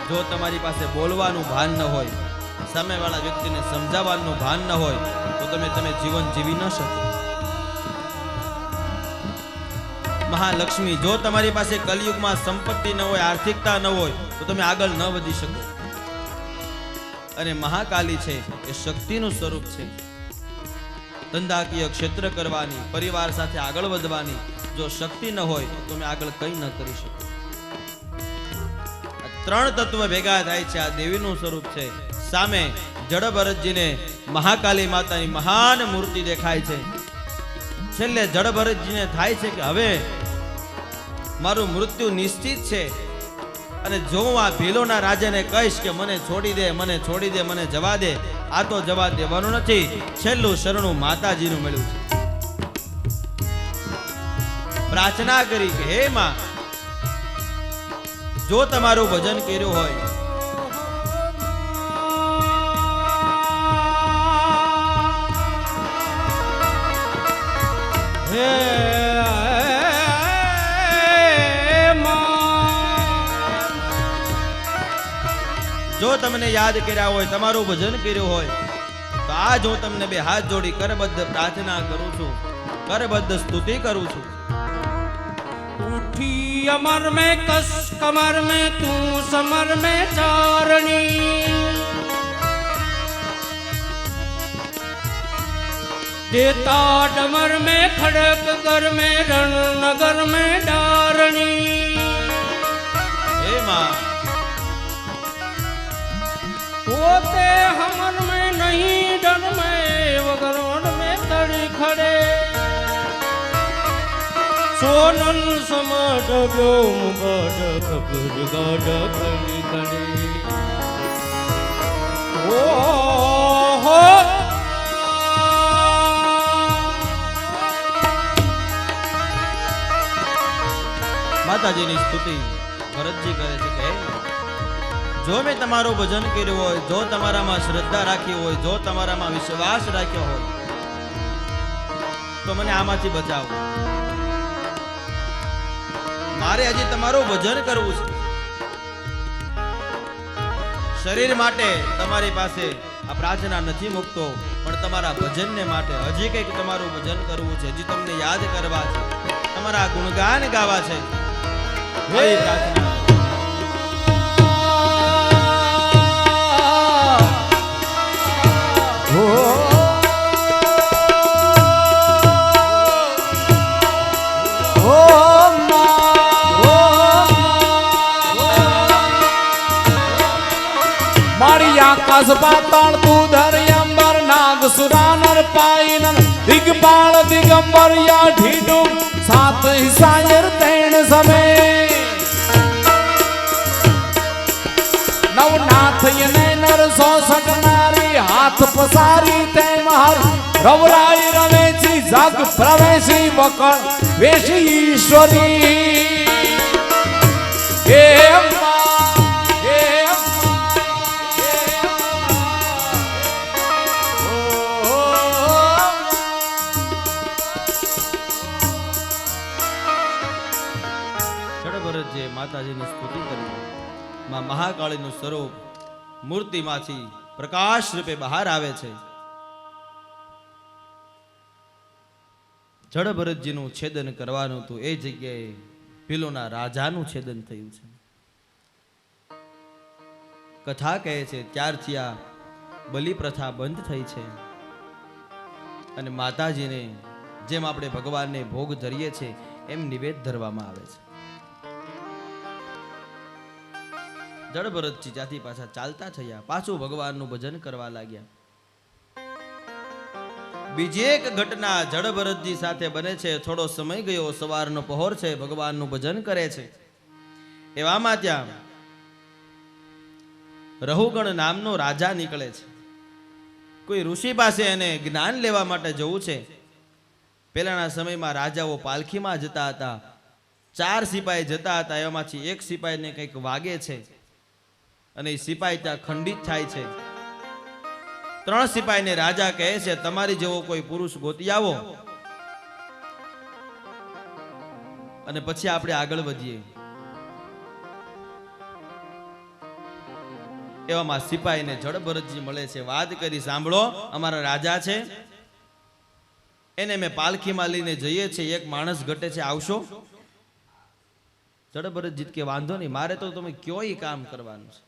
Speaker 1: જો તમારી પાસે બોલવાનું ભાન ન હોય, સામેવાળા વ્યક્તિને સમજાવવાનું ભાન ન હોય તો તમે જીવન જીવી ન શકો. મહાલક્ષ્મી, જો તમારી પાસે કલયુગમાં સંપત્તિ ન હોય, આર્થિકતા ન હોય તો તમે આગળ ન વધી શકો. અને મહાકાલી છે એ શક્તિનું સ્વરૂપ છે. ધંધાકીય ક્ષેત્ર કરવાની, પરિવાર સાથે આગળ વધવાની જો શક્તિ ન હોય તો તમે આગળ કંઈ ન કરી શકો. આ ત્રણ તત્વ ભેગા થાય છે, આ દેવીનું સ્વરૂપ છે. સામે જડભરતજીને મહાકાલી માતાની મહાન મૂર્તિ દેખાય છે. છેલ્લે જડભરતજીને થાય છે કે હવે મારું મૃત્યુ નિશ્ચિત છે અને જો હું આ ભીલોના રાજાને કહીશ કે મને છોડી દે, મને છોડી દે, મને જવા દે, આ તો જવા દેવાનું નથી. છેલ્લું શરણું માતાજીનું મળ્યું છે. પ્રાર્થના કરી કે હે માં, જો તમારું ભજન કર્યું હોય જો તમને યાદ કર્યા હોય, તમારું ભજન કર્યું હોય તો આજ હું તમને બે હાથ જોડી કરબદ્ધ પ્રાર્થના કરું છું, કરબદ્ધ સ્તુતિ કરું છું.
Speaker 2: उठी अमर में कस कमर में तू समर में चारणी देता डमर में खड़क कर में रण नगर में डारणी.
Speaker 1: हे मां,
Speaker 2: होते हमन में नहीं डर में वगरोन में तड़ी खड़े सोनल समझ व्योम गढ़ खबर गढ़ खड़ी खड़े ओ हो
Speaker 1: માતાજીની સ્તુતિ ભરતજી કરે છે કે જો મેં તમારું ભજન કર્યું હોય, જો તમારામાં શ્રદ્ધા રાખી હોય, જો તમારામાં વિશ્વાસ રાખ્યો હોય તો મને આમાંથી બચાવો. મારે હજી તમારું ભજન કરવું છે. શરીર માટે તમારી પાસે આ પ્રાર્થના નથી મૂકતો, પણ તમારા ભજનને માટે હજી કંઈક તમારું ભજન કરવું છે, હજી તમને યાદ કરવા છે, તમારા ગુણગાન ગાવા છે. એવી પ્રાર્થના
Speaker 3: મારી આકાશ પાતાળ તું ધર અંબર નાગ સુરાનર પાઈન દિગપાળ દિગંબર યા ઢીડું સાત હિસાયર તેણ સમે નવનાથ નર 64 નારી હાથ પસારી તે મહાર રવરાઈ રવેચી જગ પ્રવેશી વકળ વેશી ઈશ્વરી હે
Speaker 1: માતાજીની સ્તુતિ કરી. માં મહાકાળીનું સ્વરૂપ મૂર્તિમાંથી પ્રકાશ રૂપે બહાર આવે છે. જડ ભરતજીનું છેદન કરવાનું હતું, એ જગ્યાએ ભીલોના રાજાનું છેદન થયું છે. કથા કહે છે ત્યારથી આ બલિ પ્રથા બંધ થઈ છે અને માતાજીને જેમ આપણે ભગવાનને ભોગ ધરીએ છીએ એમ નિવેદ ધરવામાં આવે છે. જડ ભરતજી ત્યાંથી પાછા ચાલતા થયા, પાછું ભગવાનનું ભજન કરવા લાગ્યા. બીજી એક ઘટના જડ ભરતજી સાથે બને છે. થોડો સમય ગયો, સવારનો પહોર છે, ભગવાનનું ભજન કરે છે. એવામાં ત્યાં રહુગણ નામનો રાજા નીકળે છે. કોઈ ઋષિ પાસે એને જ્ઞાન લેવા માટે જવું છે. પહેલાના સમયમાં રાજાઓ પાલખીમાં જતા હતા. 4 સિપાહી જતા હતા, એમાંથી એક સિપાહીને કંઈક વાગે છે અને એ સિપાહી ત્યાં ખંડિત થાય છે. 3 સિપાહીને રાજા કહે છે તમારી જેવો કોઈ પુરુષ ગોતી આવો અને પછી આપણે આગળ વધીએ. એવામાં સિપાહીને જડ ભરતજી મળે છે. વાત કરી સાંભળો, અમારા રાજા છે, એને મેં પાલખીમાં લઈને જઈએ છીએ, એક માણસ ઘટે છે, આવશો? જડ ભરતજી કે વાંધો નહીં, મારે તો તમે કયો ઈ કામ કરવાનું છે.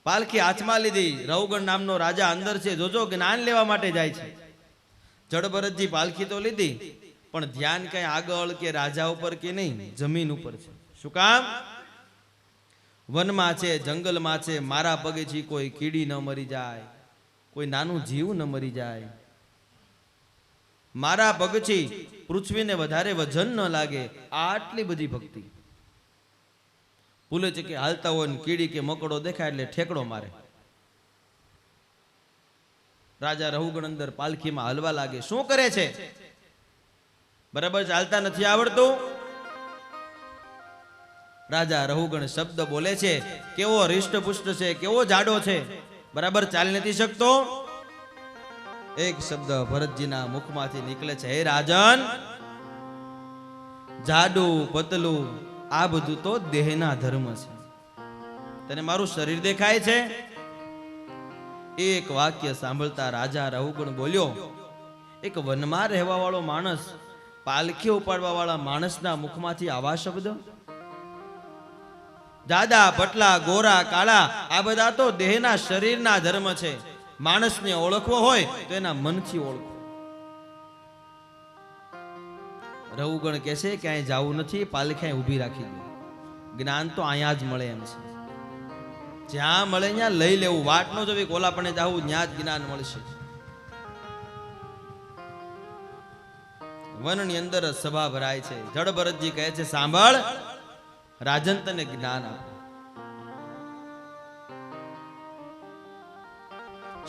Speaker 1: પાલખી હાથમાં લીધી. રહુગણ નામનો રાજા અંદર છે, જોજો જ્ઞાન લેવા માટે જાય છે. જડ ભરતજી પાલખી તો લીધી, પણ ધ્યાન કઈ આગળ કે રાજા ઉપર કે નહીં, જમીન ઉપર છે. શું કામ? વનમાં છે, જંગલમાં છે, મારા પગેથી કોઈ કીડી ન મરી જાય, કોઈ નાનું જીવ ન મરી જાય, મારા પગથી પૃથ્વીને વધારે વજન ન લાગે, આટલી બધી ભક્તિ. ભૂલે છે કે હાલતા હોય ને કીડી કે મકડો દેખાય એટલે ઠેકડો મારે. રાજા રહુગણ અંદર પાલખીમાં હલવા લાગે. શું કરે છે? બરાબર ચાલતા નથી આવડતું. રાજા રહુગણ શબ્દ બોલે છે, કેવો હૃષ્ટપુષ્ટ છે, કેવો જાડો છે, બરાબર ચાલી નથી શકતો. એક શબ્દ ભરતજીના મુખમાંથી નીકળે છે, હે રાજન, જાડું પતલું આ બધું તો દેહના ધર્મ છે, તને મારું શરીર દેખાય છે? એક વાક્ય સાંભળતા રાજા રહુગણ બોલ્યો, એક વનમાં રહેવા વાળો માણસ, પાલખી ઉપાડવા વાળા માણસના મુખમાંથી આવા શબ્દ? દાદા પટલા ગોરા કાળા આ બધા તો દેહના શરીરના ધર્મ છે. માણસને ઓળખવો હોય તો એના મનથી ઓળખો. રહુગણ કહે છે કે અહીં જવું નથી, પાલખી ઊભી રાખી દો, જ્ઞાન તો અહીંયા જ મળે એમ છે. જ્યાં મળે ત્યાં લઈ લેવું, વાટ ન જોવી કોલા પણ જાવું, ત્યાં જ જ્ઞાન મળશે. વનની અંદર જ સભા ભરાય છે. જડ ભરતજી કહે છે, સાંભળ રાજન, તને જ્ઞાન આપો.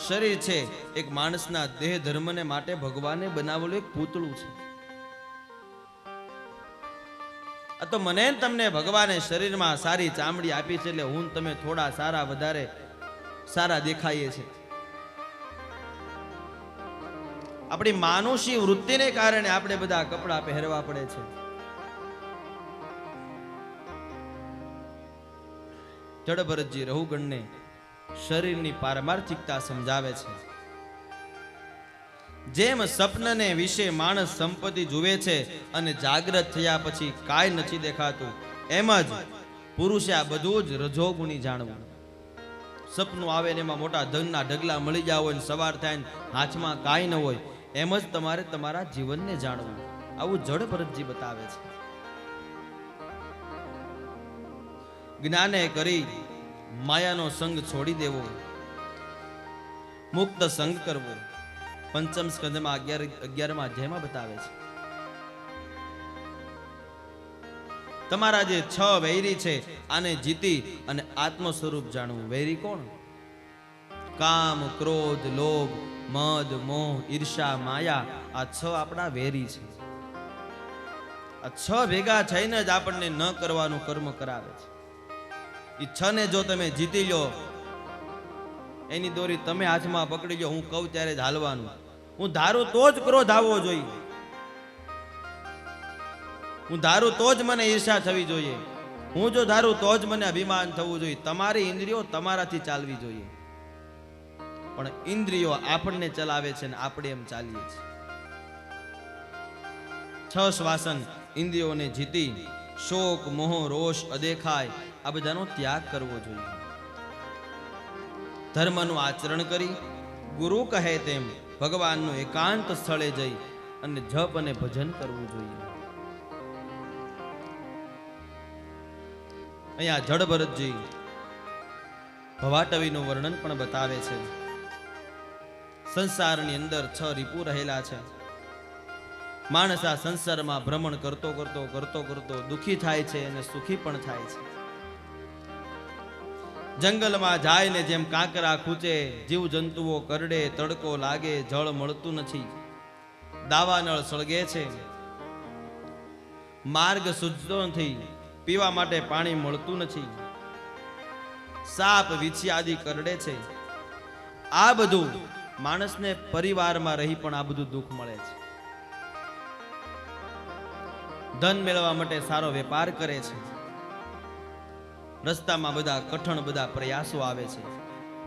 Speaker 1: શરીર છે એક માણસના દેહ ધર્મને માટે ભગવાને બનાવેલું એક પૂતળું છે. આ તો મને ને તમને ભગવાને શરીરમાં સારી ચામડી આપી છે, એટલે હું તમે થોડા સારા વધારે સારા દેખાઈએ છે. આપણી માનુષી વૃત્તિને કારણે આપણે બધા કપડા પહેરવા પડે છે. જડભરતજી રહુગણને શરીરની પારમાર્થિકતા સમજાવે છે. જેમ સપનને વિશે માણસ સંપત્તિ જુએ છે અને જાગ્રત થયા પછી કાંઈ નથી દેખાતું, એમ જ પુરુષે આ બધું જ રજોગુણી જાણવું. સપનું આવે ને એમાં મોટા ધનના ઢગલા મળી જાવ હોય, સવાર થાય ને હાથમાં કાંઈ ન હોય, એમ જ તમારે તમારા જીવનને જાણવું. આવું જડભરતજી બતાવે છે. જ્ઞાને કરી માયાનો સંગ છોડી દેવો, મુક્ત સંગ કરવો, પંચમ સ્કંદમાં 11મા અધ્યાયમાં બતાવે છે. તમારા જે 6 વૈરી છે આને જીતી અને આત્મ સ્વરૂપ જાણવું. વૈરી કોણ? કામ, ક્રોધ, લોભ, મદ, મોહ, ઈર્ષા, માયા, આ 6 આપણા વેરી છે. આ 6 ભેગા થઈને જ આપણને ન કરવાનું કર્મ કરાવે છે. એ 6 ને જો તમે જીતી લો, એની દોરી તમે હાથમાં પકડી લો, હું કહું ત્યારે જ હાલવાનું. હું ધારું તો જ ક્રોધ આવવો જોઈએ, હું ધારું તો જ મને ઈર્ષા થવી જોઈએ, હું જો ધારું તો જ મને અભિમાન થવું જોઈએ. તમારી ઇન્દ્રિયો તમારાથી ચાલવી જોઈએ, પણ ઇન્દ્રિયો આપણને ચલાવે છે ને આપણે એમ ચાલીએ છીએ. 6 શ્વાસન ઇન્દ્રિયોને જીતી શોક, મોહ, રોષ, અદેખાય આ બધાનો ત્યાગ કરવો જોઈએ. ધર્મનું આચરણ કરી ગુરુ કહે તેમ ભગવાનનું એકાંત સ્થળે જઈ અને જપ અને ભજન કરવું જોઈએ. અહીંયા જડભરતજી ભવાટવીનું વર્ણન પણ બતાવે છે. સંસારની અંદર 6 રીપુ રહેલા છે. માણસ આ સંસારમાં ભ્રમણ કરતો કરતો દુખી થાય છે અને સુખી પણ થાય છે. જંગલમાં જાય ને જેમ કાંકરા ખૂચે, જીવ જંતુઓ કરડે, તડકો લાગે, જળ મળતું નથી, દાવાનળ સળગે છે, માર્ગ સૂઝતો નથી, પીવા માટે પાણી મળતું નથી, સાપ વીછી આદિ કરડે છે. આ બધું માણસને પરિવારમાં રહી પણ આ બધું દુઃખ મળે છે. ધન મેળવવા માટે સારો વેપાર કરે છે, રસ્તામાં બધા કઠણ બધા પ્રયાસો આવે છે.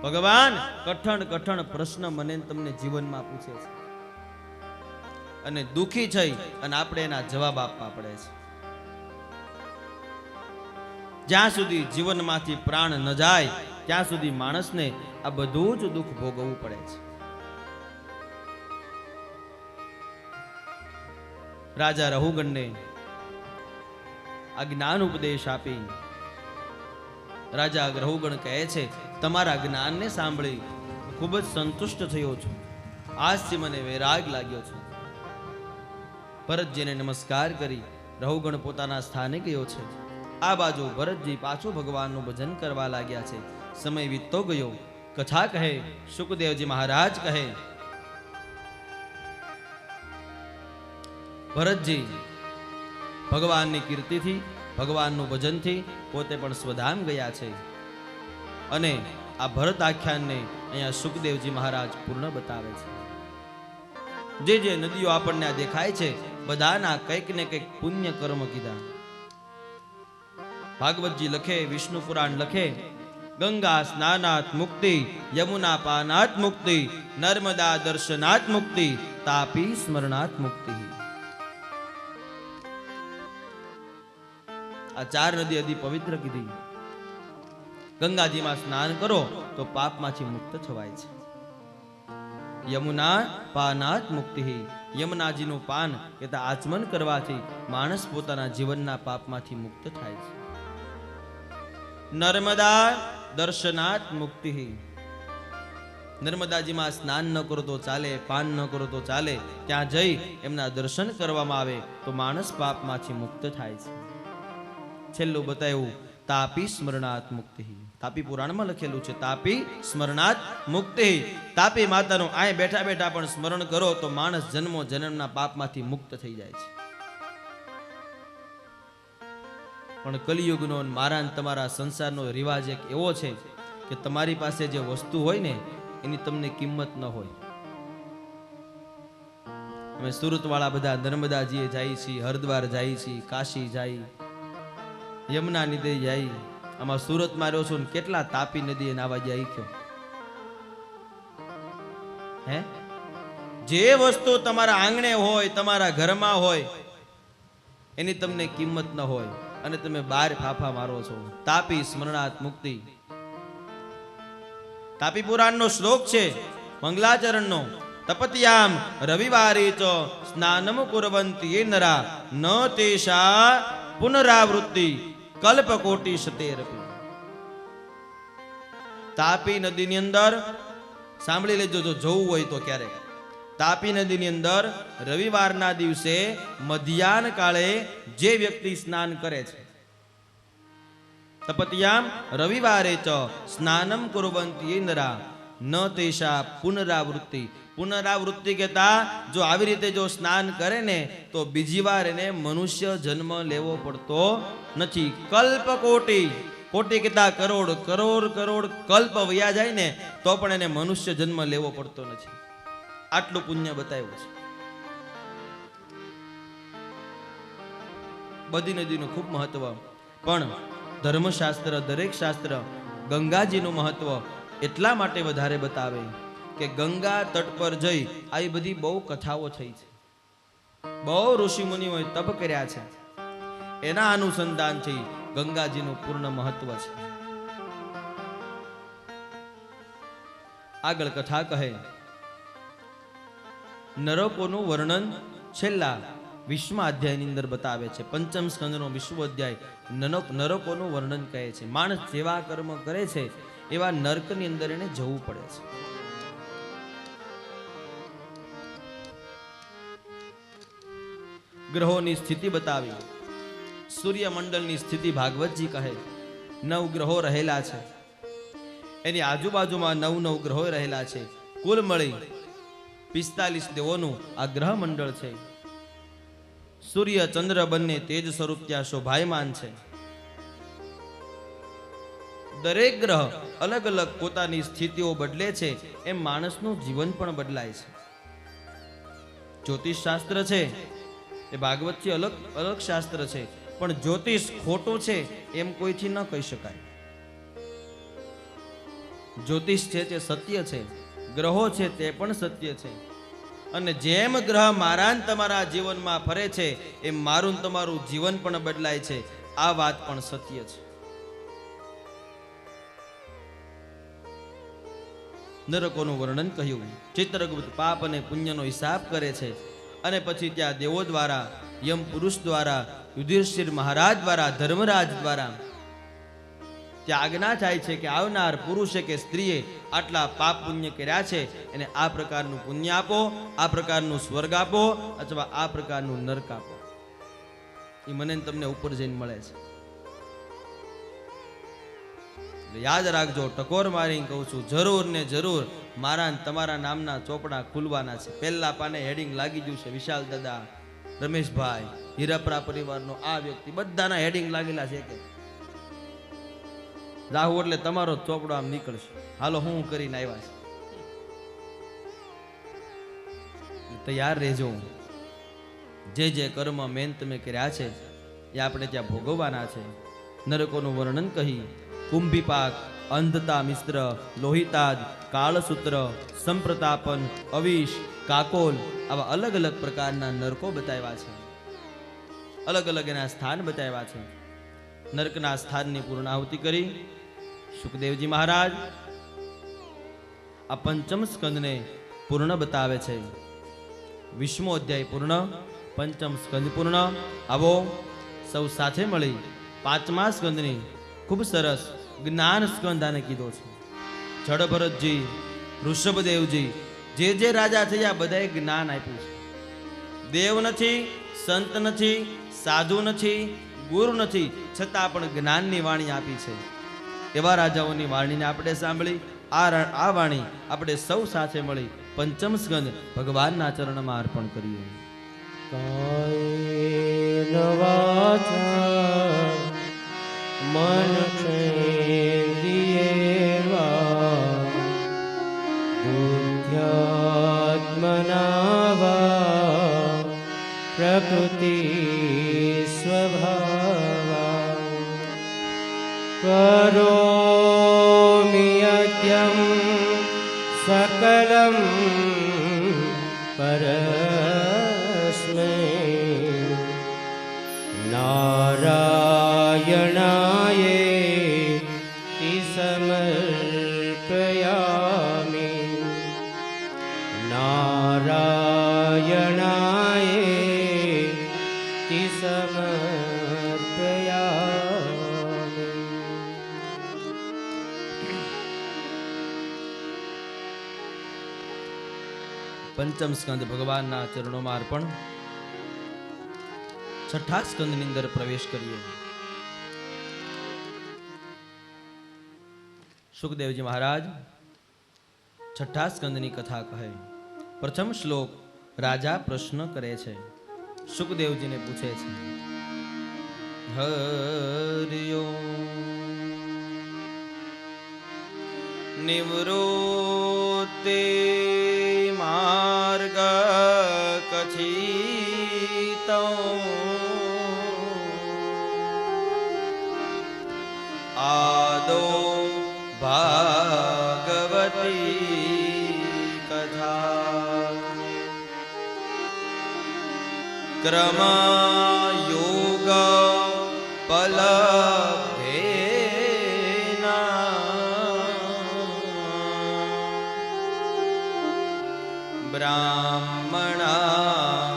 Speaker 1: ભગવાન કઠણ પ્રશ્ન મને તમને જીવનમાં પૂછે છે અને દુખી થઈ અને આપણે એના જવાબ આપવા પડે છે. જ્યાં સુધી જીવનમાંથી પ્રાણ ન જાય ત્યાં સુધી માણસને આ બધું જ દુઃખ ભોગવવું પડે છે. રાજા રહુગણને આ જ્ઞાન ઉપદેશ આપી રાજા રહુગણ કહે છે, તમારા જ્ઞાનને સાંભળી ખૂબ જ સંતુષ્ટ થયો છું, આજથી મને વૈરાગ લાગ્યો છે. ભરતજીને નમસ્કાર કરી રહુગણ પોતાના સ્થાને ગયો છે. આ બાજુ ભરતજી પાછું ભગવાનનું ભજન કરવા લાગ્યા છે. સમય વીતતો ગયો. કથા કહે શુકદેવજી મહારાજ કહે, ભરતજી ભગવાનની કીર્તિથી ભગવાનનું ભજનથી પોતે પણ સ્વધામ ગયા છે. અને આ ભરત આખ્યાનને અહીંયા શુકદેવજી મહારાજ પૂર્ણ બતાવે છે. જે નદીઓ આપણને આ દેખાય છે બધાના કંઈક ને કંઈક પુણ્ય કર્મ કીધા. ભાગવતજી લખે, વિષ્ણુ પુરાણ લખે, ગંગા સ્નાનાત મુક્તિ, યમુના પાનાત મુક્તિ, નર્મદા દર્શનાત મુક્તિ, તાપી સ્મરણાત મુક્તિ. આ 4 નદી અતિ પવિત્ર કીધી. ગંગાજીમાં સ્નાન કરો તો પાપમાંથી મુક્ત થવાય છે. યમુના પાનાત મુક્તિ, યમુનાજીનું પાન કે આચમન કરવાથી માણસ પોતાના જીવનના પાપમાંથી મુક્ત થાય છે. નર્મદા દર્શનાત મુક્તિ. નર્મદાજીમાં સ્નાન ન કરો તો ચાલે, પાન ન કરો તો ચાલે, ત્યાં જઈ એમના દર્શન કરવામાં આવે તો માણસ પાપમાંથી મુક્ત થાય છે. છેલ્લું બતાવ્યું તાપી સ્મરણાત મુક્તિ. તાપી પુરાણમાં લખેલું છે તાપી સ્મરણાત મુક્તિ. તાપી માતાનું આય બેઠા બેઠા પણ સ્મરણ કરો તો માણસ જન્મો જન્મના પાપમાંથી મુક્ત થઈ જાય છે. પણ કલિયુગનો મારા ને તમારા સંસારનો રિવાજ એક એવો છે કે તમારી પાસે જે વસ્તુ હોય ને એની તમને કિંમત ન હોય. અમે સુરત વાળા બધા નર્મદાજીએ જાય છીએ, હરિદ્વાર જાય છીએ, કાશી જાય, યમુના નદી જાય. આમાં સુરતમાં રહ્યો છું ને કેટલા તાપી નદીએ નાવા જાય કયો? હે, જે વસ્તુ તમારા આંગણે હોય, તમારા ઘરમાં હોય, એની તમને કિંમત ન હોય અને તમે બાર ફાફા મારો છો. તાપી સ્મરણાત મુક્તિ. તાપી પુરાણનો શ્લોક છે મંગલાચરણનો. તપત્યામ રવિવારે ચ સ્નાનમ કુર્વંતિ યે નરા ન તેષા પુનરાવૃત્તિ કલ્પકોટી શતેરપી. તાપી નદીની અંદર સાંભળી લેજો, જો જોવું હોય તો ક્યારેક. તાપી નદીની અંદર રવિવારના દિવસે મધ્યાહન કાળે જે વ્યક્તિ સ્નાન કરે છે, તપત્યામ રવિવારે ચ સ્નાનમ કુર્વંતિ નરા ન તેષા પુનરાવૃત્તિ. પુનરાવૃત્તિ કહેતા જો આવી રીતે જો સ્નાન કરે ને તો બીજી વાર એને મનુષ્ય જન્મ લેવો પડતો નથી. કલ્પકોટી, કોટી કહેતા કરોડ, કરોડ કરોડ કલ્પ વયા જાય ને તો પણ એને મનુષ્ય જન્મ લેવો પડતો નથી. આટલું પુણ્ય બતાવ્યું છે. બધી નદીનું ખૂબ મહત્વ, પણ ધર્મશાસ્ત્ર, દરેક શાસ્ત્ર ગંગાજીનું મહત્વ એટલા માટે વધારે બતાવે કે ગંગા તટ પર જઈ આવી બધી બહુ કથાઓ થઈ છે, બહુ ઋષિ મુનિઓએ તપ કર્યા છે, એના અનુસંધાનથી ગંગાજીનું પૂર્ણ મહત્વ છે. આગળ કથા કહે, નરકોનું વર્ણન છેલ્લા 20મા અધ્યાયની અંદર બતાવે છે. પંચમ સ્કંદનો 20મો અધ્યાય નરકોનું વર્ણન કહે છે. માણસ જેવા કર્મ કરે છે એવા નરકની અંદર એને જવું પડે છે. ગ્રહોની સ્થિતિ બતાવી. સૂર્યમંડળની સ્થિતિ ભાગવતજી કહે 9 ગ્રહો રહેલા છે, એની આજુબાજુમાં 9 ગ્રહો રહેલા છે. કુલ મળી 45 દેવોનું આ ગ્રહ મંડળ છે. સૂર્ય ચંદ્ર બંને તેજ સ્વરૂપ ત્યાં શોભાયમાન છે. દરેક ગ્રહ અલગ અલગ પોતાની સ્થિતિઓ બદલે છે, એમ માણસનું જીવન પણ બદલાય છે. જ્યોતિષ શાસ્ત્ર છે એ ભાગવતથી અલગ અલગ શાસ્ત્ર છે, પણ જ્યોતિષ ખોટું છે એમ કોઈથી ન કહી શકાય. જ્યોતિષ છે તે સત્ય છે, ગ્રહો છે તે પણ સત્ય છે. અને જેમ ગ્રહ મારા ને તમારા જીવનમાં ફરે છે એમ મારું ને તમારું જીવન પણ બદલાય છે. આ વાત પણ સત્ય છે. નરકોનું વર્ણન કહ્યું. ચિત્રગુપ્ત પાપ અને પુણ્યનો હિસાબ કરે છે અને પછી ત્યાં દેવો દ્વારા, યમ પુરુષ દ્વારા, યુધિષ્ઠિર મહારાજ દ્વારા, ધર્મરાજ દ્વારા ત્યાં આજ્ઞા થાય છે કે આવનાર પુરુષે કે સ્ત્રીએ આટલા પાપ પુણ્ય કર્યા છે એને આ પ્રકારનું પુણ્ય આપો, આ પ્રકારનું સ્વર્ગ આપો અથવા આ પ્રકારનું નરક આપો. એ મને તમને ઉપર જઈને મળે છે. યાદ રાખજો, ટકોર મારી કહું છું, જરૂર ને જરૂર મારા ને તમારા નામના ચોપડા ખુલવાના છે. પહેલા પાને હેડિંગ લાગી ગયું છે. વિશાલ દાદા, રમેશભાઈ, હીરાપરા પરિવારનો આ વ્યક્તિ, બધાના હેડિંગ લાગેલા છે કે રાહુ એટલે તમારો ચોપડો આમ નીકળશે. હાલો હું કરીને આવ્યા છે, તૈયાર રહેજો. જે જે કર્મ મેન તમે કર્યા છે એ આપણે ત્યાં ભોગવવાના છે. નરકોનું વર્ણન કહી કુંભીપાક, અંધતા મિશ્ર, લોહિતાદ, કાળસૂત્ર, સંપ્રતાપન, અવિશ, કાકોલ આવા અલગ અલગ પ્રકારના નરકો બતાવ્યા છે. અલગ અલગ એના સ્થાન બતાવ્યા છે. નરકના સ્થાનની પૂર્ણાહુતિ કરી સુખદેવજી મહારાજ આ પંચમ સ્કંદને પૂર્ણ બતાવે છે. 20મો અધ્યાય પૂર્ણ, પંચમ સ્કંદ પૂર્ણ. આવો સૌ સાથે મળી 5મા સ્કંદની ખૂબ સરસ જ્ઞાન સ્કંદ આને કીધો છે. જડભરતજી, ઋષભદેવજી, જે રાજા થયા બધાએ જ્ઞાન આપ્યું છે. દેવ નથી, સંત નથી, સાધુ નથી, ગુરુ નથી, છતાં પણ જ્ઞાનની વાણી આપી છે. એવા રાજાઓની વાણીને આપણે સાંભળી આ વાણી આપણે સૌ સાથે મળી પંચમ સ્કંદ ભગવાનના ચરણમાં અર્પણ કરીએ.
Speaker 2: કાયેન વાચા મનસેન્દ્રિયેર્વા બુદ્ધ્યાત્મના વા પ્રકૃતિ સ્વભાવા કરોમિ યજ્ઞં સકલં પરસ્મૈ નારાયણાયેતિ સમર્પયામિ નારાયણાયેતિ સમર્પયામિ.
Speaker 1: પંચમ સ્કંદ ભગવાનના ચરણોમાં અર્પણ. છઠ્ઠા સ્કંદની અંદર પ્રવેશ કરીએ. સુખદેવજી મહારાજ છઠ્ઠા સ્કંદની કથા કહે. પ્રથમ શ્લોક રાજા પ્રશ્ન કરે છે, સુખદેવજીને પૂછે છે, હરિયો નિવૃત્તે માર્ગ કથિતો આદો ભાગવતી કથા ક્રમ યોગ બ્રાહ્મણા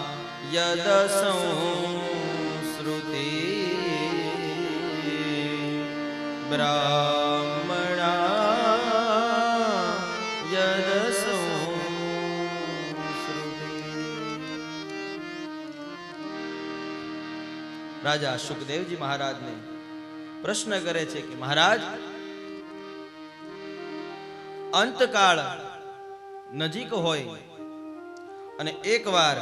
Speaker 1: યદ સંસ્રુતિ બ્રાહ્મણા યદ સંસ્રુતિ. રાજા સુખદેવજી મહારાજને પ્રશ્ન કરે છે કે મહારાજ, અંતકાળ નજીક હોય અને એકવાર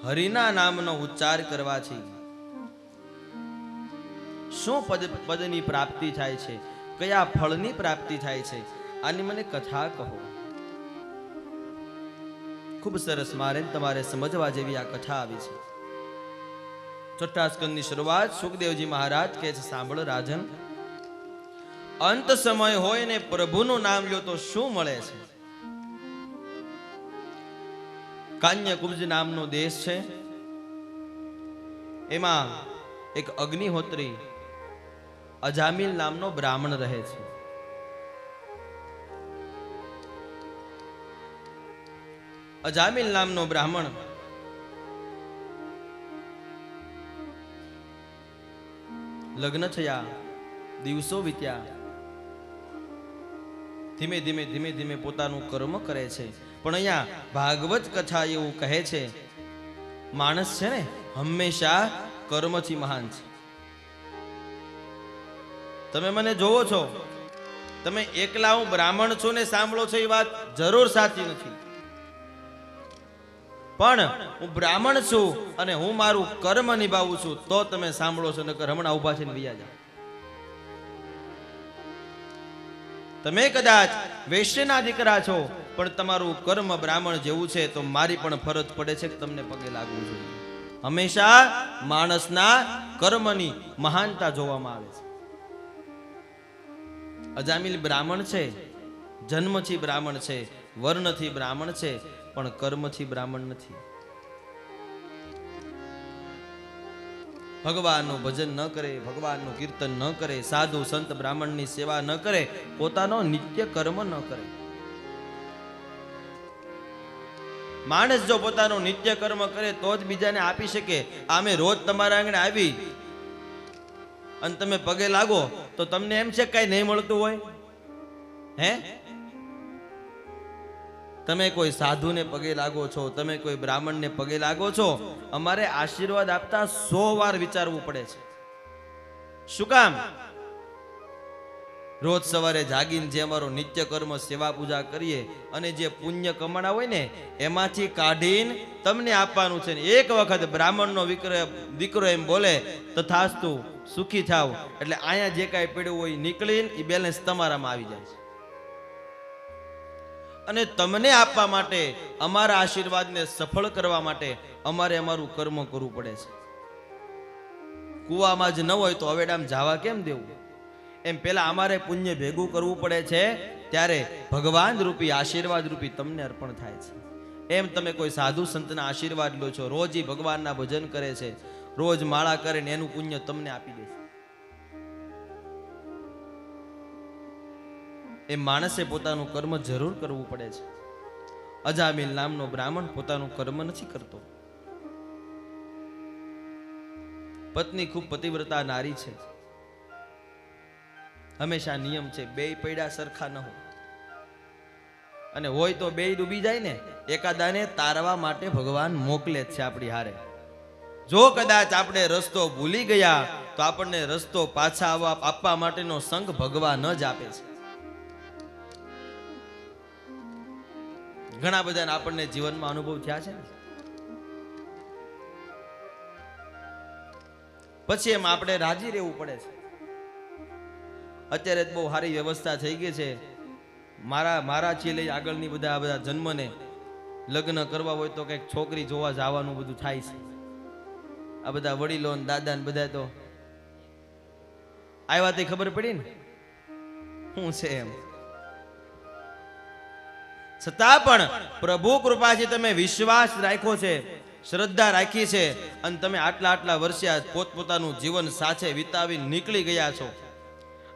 Speaker 1: હરિના નામનો ઉચ્ચાર કરવાથી શું પદની પ્રાપ્તિ થાય છે, કયા ફળની પ્રાપ્તિ થાય છે, આની મને કથા કહો. ખૂબ સરસ, મારે તમારે સમજવા જેવી આ કથા આવી છે. છઠ્ઠા સ્કંદની શરૂઆત સુખદેવજી મહારાજ કહે છે, સાંભળ રાજન, અંત સમય હોય ને પ્રભુનું નામ લ્યો તો શું મળે છે. કાન્યકુબ્જ નામનો દેશ છે, એમાં એક અગ્નિહોત્રી અજામિલ નામનો બ્રાહ્મણ રહે છે. અજામિલ નામનો બ્રાહ્મણ લગ્ન થયા, દિવસો વીત્યા, ધીમે ધીમે ધીમે ધીમે પોતાનું કર્મ કરે છે. પણ અહીંયા ભાગવત કથા એવું કહે છે, માણસ છે ને હંમેશા કર્મથી મહાન છે. તમે મને જોવો છો, તમે એકલા હું બ્રાહ્મણ છું ને સાંભળો છો, એ વાત જરૂર સાચી નથી. પણ હું બ્રાહ્મણ છું અને હું મારું કર્મ નિભાવું છું તો તમે સાંભળો છો, નકર હમણાં ઉભા છે ને વૈયા જાઓ. તમે કદાચ વૈશ્યના દીકરા છો પણ તમારું કર્મ બ્રાહ્મણ જેવું છે તો મારી પણ ફરજ પડે છે કે તમને પગે લાગવું જોઈએ. હંમેશા માણસના કર્મની મહાનતા જોવામાં આવે છે. અજામિલ બ્રાહ્મણ છે, જન્મથી બ્રાહ્મણ છે, વર્ણથી બ્રાહ્મણ છે, પણ કર્મથી બ્રાહ્મણ નથી. ભગવાનનું ભજન ન કરે, ભગવાનનું કીર્તન ન કરે, સાધુ સંત બ્રાહ્મણની સેવા ન કરે, પોતાનો નિત્ય કર્મ ન કરે. માણસ જો પોતાનો નિત્ય કર્મ કરે તો જ બીજાને આપી શકે. આમે રોજ તમારા આંગણે આવી અને તમે પગે લાગો તો તમને એમ છે કઈ નહીં મળતું હોય? હે? તમે કોઈ સાધુને પગે લાગો છો, તમે કોઈ બ્રાહ્મણને પગે લાગો છો, અમારે આશીર્વાદ આપતા 100 વાર વિચારવું પડે છે. શું કામ? રોજ સવારે જાગીને જે અમારો નિત્ય કર્મ સેવા પૂજા કરીએ અને જે પુણ્ય કમાણા હોય ને એમાંથી કાઢીને તમને આપવાનું છે. એક વખત બ્રાહ્મણનો દીકરો એમ બોલે તથાસ્તુ સુખી થાવ એટલે અહીંયા જે કાંઈ પડ્યું હોય નીકળીને એ બેલેન્સ તમારામાં આવી જાય છે. અને તમને આપવા માટે, અમારા આશીર્વાદને સફળ કરવા માટે અમારે અમારું કર્મ કરવું પડે છે. કુવામાં જ ન હોય તો હવેડામાં જાવા કેમ દેવું? એમ પેલા અમારે પુણ્ય ભેગું કરવું પડે છે, ત્યારે ભગવાન રૂપી આશીર્વાદ રૂપી તમને અર્પણ થાય છે. એમ તમે કોઈ સાધુ સંતના આશીર્વાદ લો છો, રોજ ઈ ભગવાનના ભજન કરે છે, રોજ માળા કરે ને એનું પુણ્ય તમને આપી દે છે. એ માણસે પોતાનું કર્મ જરૂર કરવું પડે છે. અજામિલ નામનો બ્રાહ્મણ પોતાનું કર્મ નથી કરતો. પત્ની ખૂબ પતિવ્રતા નારી છે. હંમેશા નિયમ છે બે પૈડા સરખા ન હોય, અને હોય તો બે ડૂબી જાય ને, એકાદાને તારવા માટે ભગવાન મોકલે જ છે આપણી હારે. જો કદાચ આપણે રસ્તો ભૂલી ગયા તો આપણને રસ્તો પાછા આપવા માટેનો સંગ ભગવાન જ આપે છે. ઘણા બધા આપણને જીવનમાં અનુભવ થયા છે ને, પછી એમ આપણે રાજી રહેવું પડે છે. અત્યારે બહુ સારી વ્યવસ્થા થઈ ગઈ છે. મારા થી લઈ આગળની બધા જન્મને લગ્ન કરવા હોય તો કંઈક છોકરી જોવા જવાનું બધું થાય છે. આ બધા વડીલો ને દાદા ને બધા તો આવ્યા તે ખબર પડી ને શું છે એમ. છતાં પણ પ્રભુ કૃપાથી તમે વિશ્વાસ રાખ્યો છે, શ્રદ્ધા રાખી છે, અને તમે આટલા વર્ષે પોતપોતાનું જીવન સાથે વિતાવી નીકળી ગયા છો.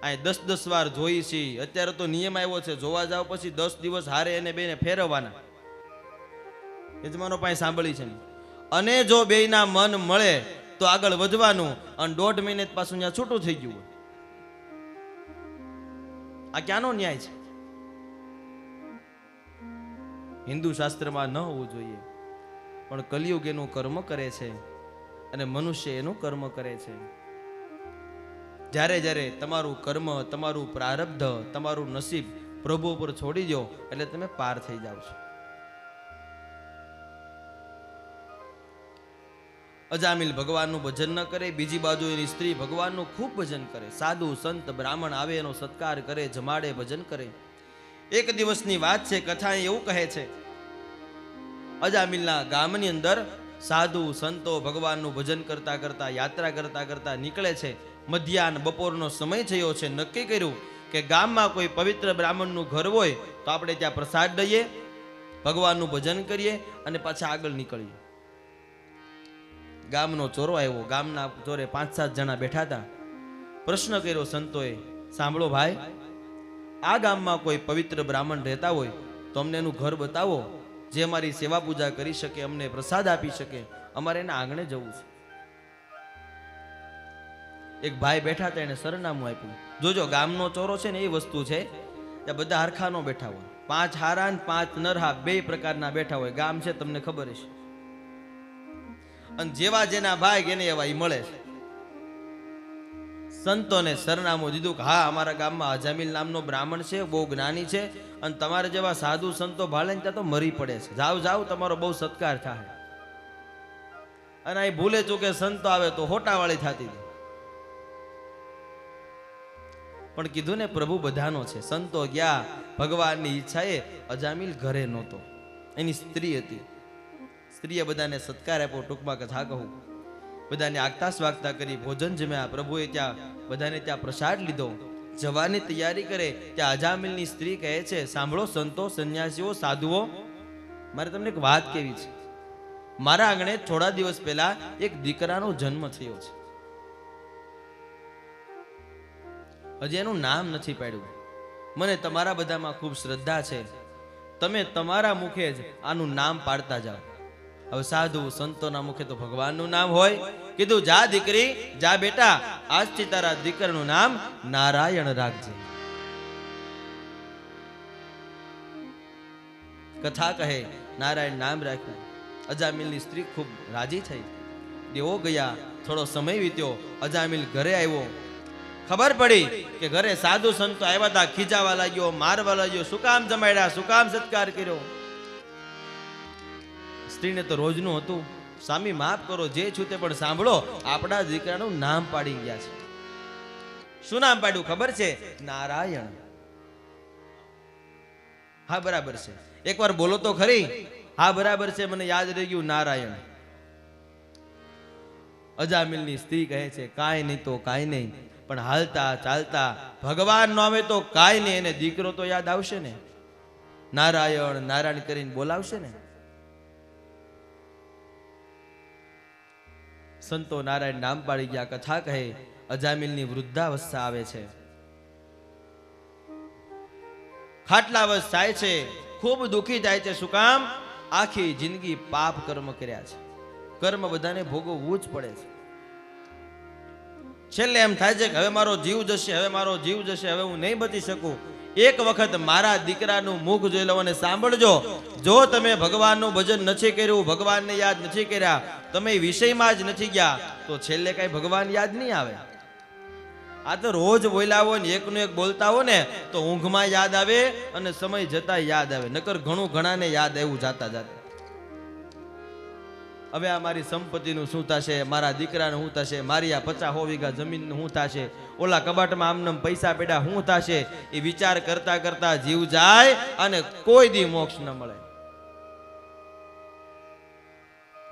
Speaker 1: અહીં 10 વાર જોઈ છે. અત્યારે તો નિયમ આવ્યો છે, જોવા જાવ પછી 10 દિવસ હારે એને બેને ફેરવવાના. યજમાનો પાસે સાંભળી છે. અને જો બેયના મન મળે તો આગળ વધવાનું, અને 1.5 મહિને પાછું ત્યાં છૂટું થઈ ગયું. આ ક્યાંનો ન્યાય છે? હિન્દુ શાસ્ત્રમાં ન હોવું જોઈએ, પણ કલિયુગ એનું કર્મ કરે છે અને મનુષ્ય એનું કર્મ કરે છે. જ્યારે તમારું કર્મ, તમારું પ્રારબ્ધ, તમારું નસીબ પ્રભુ ઉપર છોડી દો એટલે તમે પાર થઈ જાવ છો. અજામિલ ભગવાનનું ભજન ન કરે, બીજી બાજુ એની સ્ત્રી ભગવાનનું ખૂબ ભજન કરે. સાધુ સંત બ્રાહ્મણ આવે એનો સત્કાર કરે, જમાડે, ભજન કરે. એક દિવસની વાત છે, કથા એવું કહે છે, અજામિલના ગામની અંદર સાધુ સંતો ભગવાનનું ભજન કરતા કરતા, યાત્રા કરતા કરતા નીકળે છે. મધ્યાહન બપોરનો સમય થયો છે. નક્કી કર્યું કે ગામમાં કોઈ પવિત્ર બ્રાહ્મણનું ઘર હોય તો આપણે ત્યાં પ્રસાદ દઈએ, ભગવાનનું ભજન કરીએ અને પાછા આગળ નીકળીએ. ગામનો ચોરો આવ્યો. ગામના ચોરે 5-7 જણા બેઠા હતા. પ્રશ્ન કર્યો સંતોએ, સાંભળો ભાઈ, આ ગામમાં કોઈ પવિત્ર બ્રાહ્મણ રહેતા હોય તો અમને એનું ઘર બતાવો, જે અમારી સેવા પૂજા કરી શકે, અમને પ્રસાદ આપી શકે. અમારે એના આંગણે જવું છે. એક ભાઈ બેઠા હતા, એને સરનામું આપ્યું. જોજો, ગામનો ચોરો છે ને એ વસ્તુ છે, ત્યાં બધા હરખા નો બેઠા હોય. 5 હારા ને 5 નરહા 2 પ્રકારના બેઠા હોય. ગામ છે તમને ખબર છે, અને જેવા જેના ભાઈ એને એવા ઈ મળે છે. સંતોને સરનામું દીધું કે હા, અમારા ગામમાં અજામિલ નામનો બ્રાહ્મણ છે, બહુ જ્ઞાની છે, અને તમારે જેવા સાધુ સંતો ભાળે ત્યાં તો મરી પડે છે. જાઓ તમારો બહુ સત્કાર થાય. અને અહીં ભૂલે ચૂકે સંતો આવે તો હોટાવાળી થતી હતી. પણ કીધું ને, પ્રભુ બધાનો છે. સંતો ગયા, ભગવાનની ઈચ્છાએ અજામિલ ઘરે નહોતો, એની સ્ત્રી હતી. સ્ત્રીએ બધાને સત્કાર આપ્યો. ટૂંકમાં કથા કહું, બધાને આગતા સ્વાગતા કરી, ભોજન જમ્યા. પ્રભુએ ત્યાં બધાને ત્યાં પ્રસાદ લીધો. જવાની તૈયારી કરે ત્યાં અજામિલની સ્ત્રી કહે છે, સાંભળો સંતો, સંન્યાસીઓ, સાધુઓ, મારે તમને એક વાત કેવી છે. મારા આંગણે થોડા દિવસ પહેલા એક દીકરાનો જન્મ થયો છે. હજી એનું નામ નથી પાડ્યું. મને તમારા બધામાં ખૂબ શ્રદ્ધા છે. તમે તમારા મુખે જ આનું નામ પાડતા જાઓ. હવે સાધુ સંતોના મુખે તો ભગવાનનું નામ હોય. કીધું જા દીકરી, જા બેટા, આજથી તારા દીકરાનું નામ નારાયણ રાખજે. કથા કહે નારાયણ નામ રાખ્યું. અજામિલની સ્ત્રી ખૂબ રાજી થઈ. દેવો ગયા, થોડો સમય વીત્યો. અજામિલ ઘરે આવ્યો. ખબર પડી કે ઘરે સાધુ સંતો આવ્યા હતા. ખીજાવા લાગ્યો, મારવા લાગ્યો. શું કામ જમાડ્યા, શું કામ સત્કાર કર્યો? સ્ત્રીને તો રોજનું હતું. સ્વામી માફ કરો, જે છું તે પણ સાંભળો, આપણા દીકરાનું નામ પાડી ગયા છે. શું નામ પાડ્યું ખબર છે? નારાયણ. હા બરાબર છે, એકવાર બોલો તો ખરી. હા બરાબર છે, મને યાદ રહી ગયું, નારાયણ. અજામિલની સ્ત્રી કહે છે કાંઈ નહીં તો કાંઈ નહીં, પણ હાલતા ચાલતા ભગવાન નો આવે તો કાંઈ નહીં, એને દીકરો તો યાદ આવશે ને. નારાયણ નારાયણ કરીને બોલાવશે ને. સંતો નારાયણ નામ પાડી ગયા. કથા કહે અજામિલની વૃદ્ધાવસ્થા આવે છે. ખાટલાવશ થાય છે, ખૂબ દુખી થાય છે. શું કામ? આખી જિંદગી પાપ કર્મ કર્યા છે. કર્મ બધાને ભોગવવું જ પડે છે. છેલ્લે એમ થાય છે કે હવે મારો જીવ જશે, હવે મારો જીવ જશે, હવે હું નહીં બચી શકું. એક વખત મારા દીકરાનું મુખ જોઈ લો અને સાંભળજો. જો તમે ભગવાનનું ભજન નથી કર્યું, ભગવાનને યાદ નથી કર્યા, તમે વિષયમાં જ નથી ગયા, તો છેલ્લે કઈ ભગવાન યાદ નહીં આવે. આ તો રોજ બોલ્યા હોય ને એકનું એક બોલતા હો ને તો ઊંઘમાં યાદ આવે અને સમય જતા યાદ આવે. નકર ઘણું ઘણાને યાદ આવ્યું જાતા જાતા. હવે આ મારી સંપત્તિનું શું થશે, મારા દીકરાનું શું થશે, મારી આ 50 વીઘા જમીનનું શું થશે, ઓલા કબાટમાં આમનામ પૈસા પડ્યા શું થશે, એ વિચાર કરતા કરતા જીવ જાય અને કોઈ દી મોક્ષ ન મળે.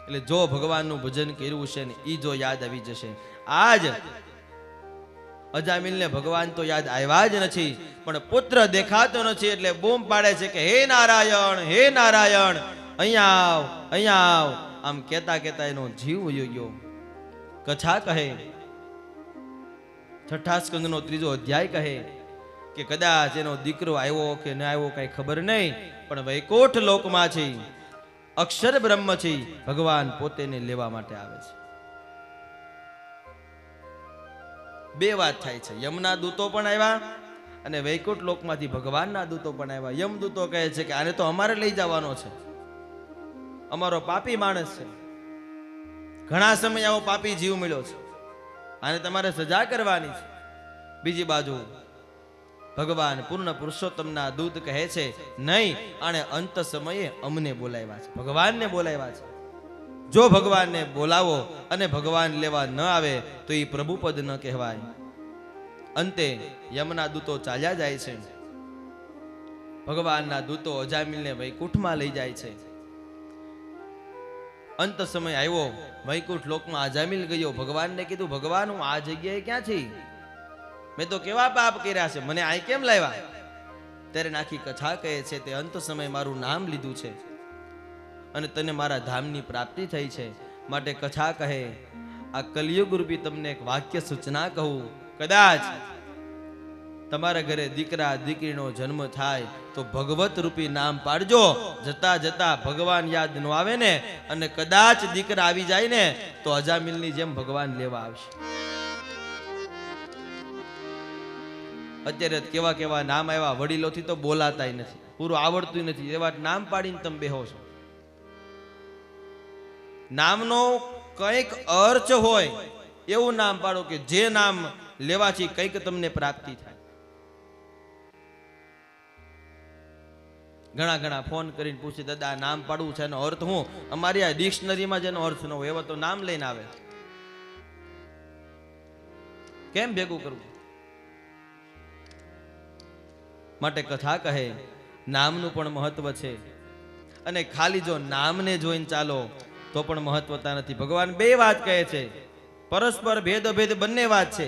Speaker 1: એટલે જો ભગવાનનું ભજન કર્યું છે ને ઈ જો યાદ આવી જશે. આજ અજામિલને ભગવાન તો યાદ આવ્યા જ નથી, પણ પુત્ર દેખાતો નથી એટલે બૂમ પાડે છે કે હે નારાયણ, હે નારાયણ, અહીંયા આવ, અહીંયા આવ. આમ કેતા કેતા એનો જીવ વયો ગયો. કથા કહે 6 સ્કંદનો 3જો અધ્યાય કહે કે કદાચ એનો દીકરો આવ્યો કે ન આવ્યો કઈ ખબર નહીં, પણ વૈકુંઠ લોકમાં છે, અક્ષર બ્રહ્મ છે, ભગવાન પોતેને લેવા માટે આવે છે. બે વાત થાય છે, યમના દૂતો પણ આવ્યા અને વૈકુંઠ લોકમાંથી ભગવાનના દૂતો પણ આવ્યા. યમ દૂતો કહે છે કે આને તો અમારે લઈ જવાનો છે, અમારો પાપી માણસ છે, ઘણા સમય આવો પાપી જીવ મળ્યો છે, આને તમારે સજા કરવાની છે. બીજી બાજુ ભગવાન પૂર્ણ પુરુષોત્તમના દૂત કહે છે નહીં, આને અંત સમયે અમને બોલાવ્યા છે, ભગવાનને બોલાવ્યા છે. જો ભગવાનને બોલાવો અને ભગવાન લેવા ન આવે તો એ પ્રભુપદ ન કહેવાય. અંતે યમના દૂતો ચાલ્યા જાય છે. ભગવાનના દૂતો અજામિલને વૈકુંઠમાં લઈ જાય છે. અંત સમય આવ્યો, વૈકુંઠ લોકમાં અજામિલ ગયો. ભગવાનને કીધું ભગવાન હું આ જગ્યાએ ક્યાં છી, મેં તો કેવા પાપ કર્યા છે, મને અહીં કેમ લાવ્યા? ત્યારે નાખી કથા કહે છે તે અંત સમય મારું નામ લીધું છે અને તને મારા ધામની પ્રાપ્તિ થઈ છે. માટે કથા કહે આ કલિયુગ રૂપી તમને એક વાક્ય સૂચના કહું, કદાચ તમારા ઘરે દીકરા દીકરીનો જન્મ થાય તો ભગવત રૂપી નામ પાડજો. જતા જતા ભગવાન યાદ ન આવે ને અને કદાચ દીકરા આવી જાય ને તો અજામિલની જેમ ભગવાન લેવા આવશે. અત્યારે કેવા કેવા નામ આવ્યા, વડીલોથી તો બોલાતાય નથી, પૂરું આવડતું નથી, એવા નામ પાડીને તમે બેહો છો. નામનો કંઈક અર્થ હોય એવું નામ પાડો કે જે નામ લેવાથી કંઈક તમને પ્રાપ્તિ થાય. ઘણા ઘણા ફોન કરીને પૂછી દાદા નામ પાડવું છે એનો અર્થ હું? અમારી આ ડિક્શનરીમાં જેનો અર્થ ન હોય એવા તો નામ લઈને આવે. કેમ ભેગું કરવું? માટે કથા કહે નામનું પણ મહત્વ છે અને ખાલી જો નામને જોઈને ચાલો તો પણ મહત્વતા નથી. ભગવાન બે વાત કહે છે, પરસ્પર ભેદ અભેદ બંને વાત છે.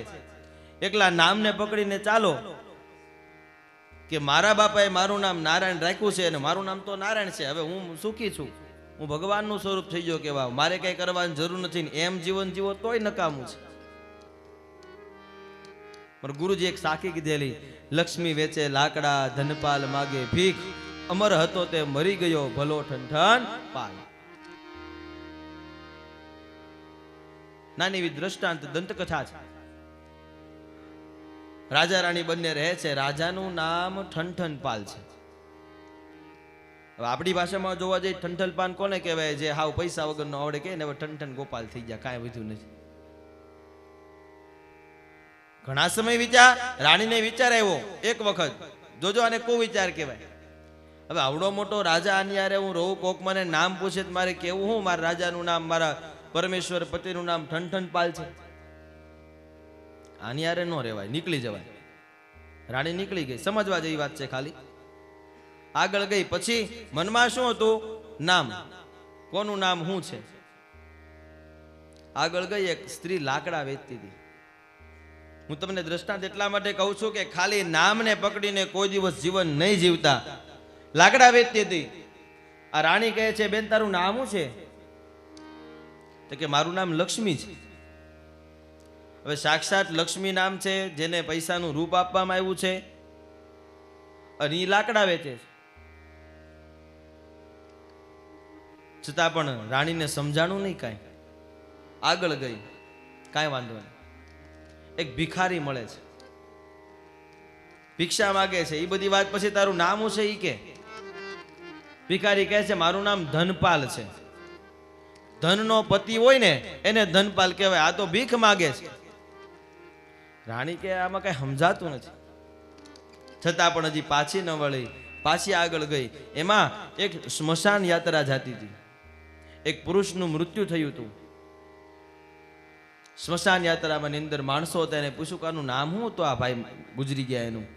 Speaker 1: એકલા નામને પકડીને ચાલો કે મારા બાપાએ મારું નામ નારાયણ રાખ્યું છે અને મારું નામ તો નારાયણ છે, હવે હું સુખી છું, હું ભગવાનનું સ્વરૂપ થઈ ગયો કેવા, મારે કઈ કરવાની જરૂર નથી, એમ જીવન જીવો તોય નકામું છે. પણ ગુરુજી એક સાખી કીધેલી, લક્ષ્મી વેચે લાકડા, ધનપાલ માગે ભીખ, અમર હતો તે મરી ગયો ભલો ઠનઠન પાય. નાની એવી દ્રષ્ટાંત દંતકથા છે. રાજા રાણી બંને રહે છે. રાજાનું નામ ઠનઠનપાલ છે. હવે આપણી ભાષામાં જોવા જઈએ ઠનઠનપાલ કોને કહેવાય? જે હાવ પૈસા વગરનો આવડે કે ને હવે ઠનઠન ગોપાલ થઈ ગયા, કાંઈ વધ્યું નથી. ઘણા સમય રાણીને વિચાર આવ્યો એક વખત, જોજો આને કો વિચાર કહેવાય. હવે આવડો મોટો રાજા આની યારે હું રહું, કોક મને નામ પૂછે તો મારે કેવું હું મારા રાજાનું નામ, મારા પરમેશ્વર પતિનું નામ ઠનઠનપાલ છે? આની યારે ન રહેવાય, નીકળી જવાય. રાણી નીકળી ગઈ, સમજવા જેવી વાત છે ખાલી. આગળ ગઈ, પછી મનમાં શું હતું? નામ. કોનું નામ શું છે? આગળ ગઈ, એક સ્ત્રી લાકડા વેચતી હતી. હું તમને દ્રષ્ટાંત એટલા માટે કહું છું કે ખાલી નામને પકડીને કોઈ દિવસ જીવન નહીં જીવતા. લાકડા વેચતી હતી. આ રાણી કહે છે, બેન તારું નામ શું છે? તો કે મારું નામ લક્ષ્મી છે. હવે સાક્ષાત લક્ષ્મી નામ છે, જેને પૈસાનું રૂપ આપવામાં આવ્યું છે, અને એ લાકડા વેચે છે. છતાં પણ રાણીને સમજાણું નહીં કાંઈ. આગળ ગઈ, કાંઈ વાંધો નહીં. એક ભિખારી મળે છે, ભિક્ષા માગે છે. એ બધી વાત પછી તારું નામ શું છે ઈ કે? ભિખારી કહે છે મારું નામ ધનપાલ છે. ધનનો પતિ હોય ને એને ધનપાલ કહેવાય, આ તો ભીખ માગે છે. રાણી કે આમાં કઈ સમજાતું નથી. છતાં પણ હજી પાછી ન વળી, પાછી આગળ ગઈ. એમાં એક સ્મશાન યાત્રા જતી હતી. એક પુરુષનું મૃત્યુ થયું હતું. સ્મશાન યાત્રામાં અંદર માણસો હતા. એને પૂછ્યું કે આનું નામ શું હતું? આ ભાઈ ગુજરી ગયા એનું.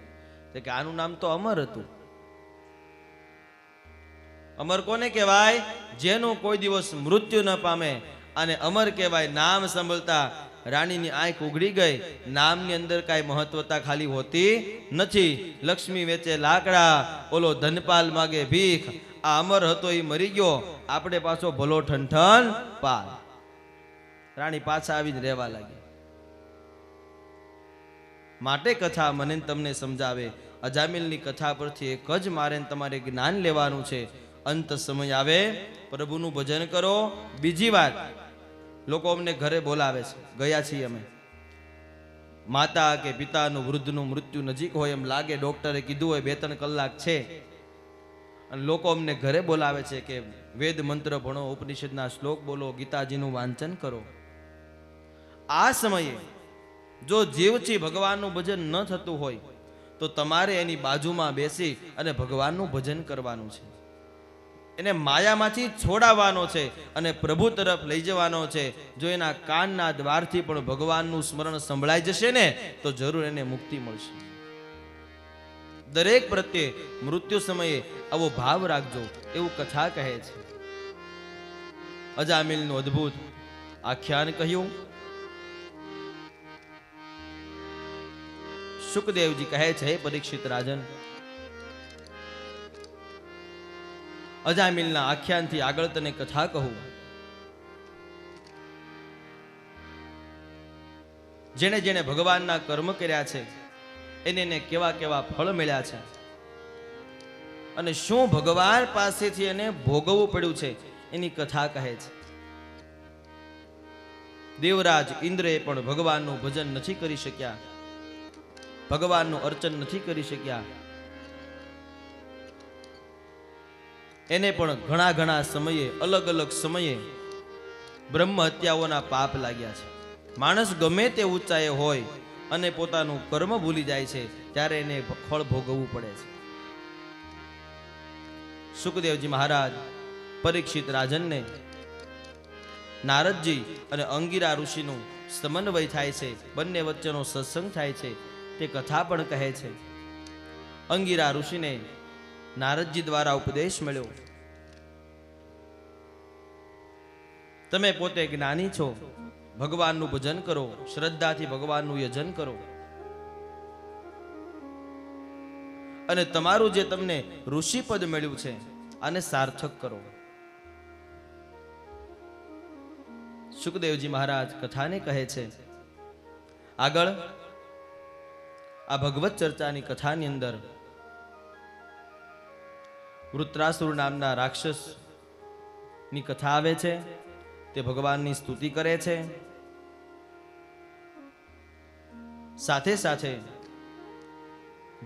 Speaker 1: કે આનું નામ તો અમર હતું. અમર કોને કહેવાય? જેનું કોઈ દિવસ મૃત્યુ ન પામે, અને અમર કહેવાય. નામ સાંભળતા રાણીની આંખ ઉઘડી ગઈ. નામની અંદર કાંઈ મહત્વતા ખાલી હોતી નથી. લક્ષ્મી વેચે લાકડા, ઓલો ધનપાલ માગે ભીખ. આ અમર હતો એ મરી ગયો, આપણે પાછો ભલો ઠનઠન પાલ. રાણી પાછા આવીને રહેવા લાગી. માટે કથા મને તમને સમજાવે. અજામિલની કથા પરથી એક જ મારે તમારે જ્ઞાન લેવાનું છે. અંત સમય આવે પ્રભુનું ભજન કરો. બીજી વાત, લોકો અમને ઘરે બોલાવે છે, ગયા છીએ અમે. માતા કે પિતાનું વૃદ્ધનું મૃત્યુ નજીક હોય એમ લાગે, ડોક્ટરે કીધું હોય 2-3 કલાક છે, અને લોકો અમને ઘરે બોલાવે છે કે વેદ મંત્ર ભણો, ઉપનિષદના શ્લોક બોલો, ગીતાજીનું વાંચન કરો. આ સમયે જો જીવથી ભગવાનનું ભજન ન થતું હોય તો તમારે એની બાજુમાં બેસી અને ભગવાનનું ભજન કરવાનું છે. એને માયામાંથી છોડાવવાનો છે અને પ્રભુ તરફ લઈ જવાનો છે. જો એના કાનના દ્વારથી પણ ભગવાનનું સ્મરણ સંભળાઈ જશે ને તો જરૂર એને મુક્તિ મળશે. દરેક પ્રત્યે મૃત્યુ સમયે આવો ભાવ રાખજો, એવું કથા કહે છે. અજામિલનું અદ્ભુત આખ્યાન કહ્યું. સુખદેવજી કહે છે, હે પરીક્ષિત રાજન, અજામિલના આખ્યાનથી આગળ તને કથા કહું. જેણે જેણે ભગવાનના કર્મ કર્યા છે એને કેવા કેવા ફળ મળ્યા છે, અને શું ભગવાન પાસેથી એને ભોગવવું પડ્યું છે એની કથા કહે છે. દેવરાજ ઇન્દ્રએ પણ ભગવાનનું ભજન નથી કરી શક્યા, ભગવાનનું અર્ચન નથી કરી શક્યા. એને પણ ઘણા ઘણા સમયે, અલગ અલગ સમયે બ્રહ્મ હત્યાઓના પાપ લાગ્યા છે. માણસ ગમે તે ઊંચાએ હોય અને પોતાનું કર્મ ભૂલી જાય છે ત્યારે એને ફળ ભોગવવું પડે છે. સુખદેવજી મહારાજ પરીક્ષિત રાજનને નારદજી અને અંગિરા ઋષિનું સમન્વય થાય છે, બંને વચ્ચેનો સત્સંગ થાય છે, તે કથા પણ કહે છે. અંગિરા ઋષિને નારદજી દ્વારા ઉપદેશ મળ્યો, તમે પોતે જ્ઞાની છો, ભગવાનનું ભજન કરો, શ્રદ્ધાથી ભગવાનનું યજન કરો, અને તમારું જે તમને ઋષિપદ મળ્યું છે આને સાર્થક કરો. સુખદેવજી મહારાજ કથાને કહે છે. આગળ આ ભગવત ચર્ચાની કથાની અંદર વૃત્રાસુર નામના રાક્ષસ ની કથા આવે છે. તે ભગવાનની સ્તુતિ કરે છે સાથે સાથે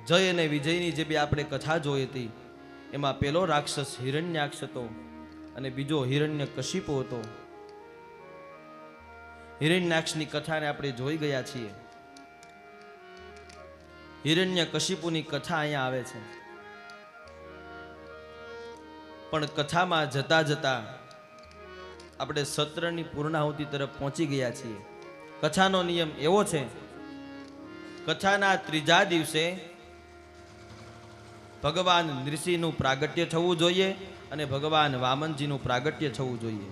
Speaker 1: જય અને વિજયની જે બી આપણે કથા જોઈ હતી એમાં પેલો રાક્ષસ હિરણ્યાક્ષ હતો અને બીજો હિરણ્યકશિપુ હતો. હિરણ્યાક્ષની કથાને આપણે જોઈ ગયા છીએ. હિરણ્યકશિપુની કથા અહીંયા આવે છે, પણ કથામાં જતા જતા આપણે સત્રની પૂર્ણાહુતિ તરફ પહોંચી ગયા છીએ. કથાનો નિયમ એવો છે, કથાના ત્રીજા દિવસે ભગવાન નૃસિંહનું પ્રાગટ્ય થવું જોઈએ અને ભગવાન વામનજીનું પ્રાગટ્ય થવું જોઈએ.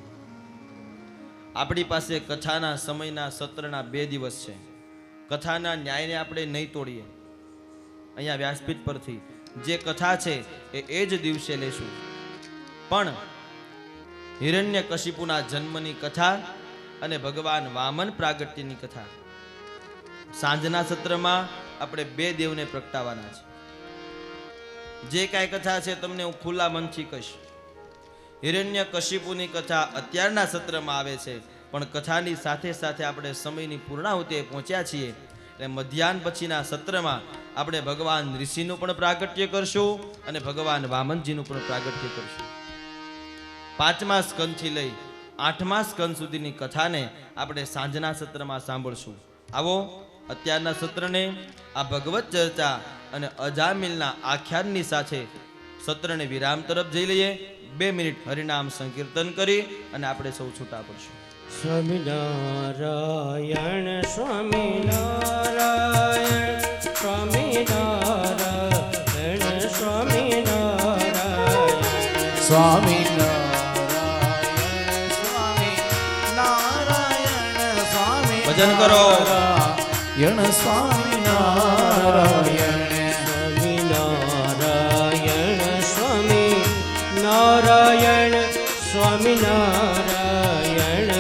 Speaker 1: આપણી પાસે કથાના સમયના સત્રના 2 દિવસ છે. કથાના ન્યાયને આપણે નહીં તોડીએ. અહીંયા વ્યાસપીઠ પરથી જે કથા છે એ જ દિવસે લેશું. પણ હિરણ્યકશિપુના જન્મની કથા અને ભગવાન વામન પ્રાગટ્યની કથા સાંજના સત્રમાં આપણે 2 દેવને પ્રગટાવવાના છે. જે કાંઈ કથા છે તમને હું ખુલ્લા મનથી કહીશ. હિરણ્યકશિપુની કથા અત્યારના સત્રમાં આવે છે, પણ કથાની સાથે સાથે આપણે સમયની પૂર્ણાહુતિએ પહોંચ્યા છીએ એટલે મધ્યાહન પછીના સત્રમાં આપણે ભગવાન ઋષિનું પણ પ્રાગટ્ય કરશું અને ભગવાન વામનજીનું પણ પ્રાગટ્ય કરશું. 5મા સ્કંદથી લઈ 8મા સ્કંદ સુધીની કથાને આપણે સાંજના સત્રમાં સાંભળશું. આવો અત્યારના સત્રને આ ભગવત ચર્ચા અને અજામિલના આખ્યાનની સાથે સત્રને વિરામ તરફ જઈ લઈએ. 2 મિનિટ હરિનામ સંકીર્તન કરી અને આપણે સૌ છૂટા પડશું.
Speaker 2: સ્વામિનારાયણ સ્વામિનારાયણ સ્વામિનારાયણ સ્વામિનારાયણ
Speaker 3: સ્વામિનારાયણ સ્વામિનારાયણ સ્વામિ
Speaker 1: ભજન કરો.
Speaker 3: યણ સ્વામિનારાયણ
Speaker 2: સ્વામિનારાયણ સ્વામિનારાયણ સ્વામિનારાયણ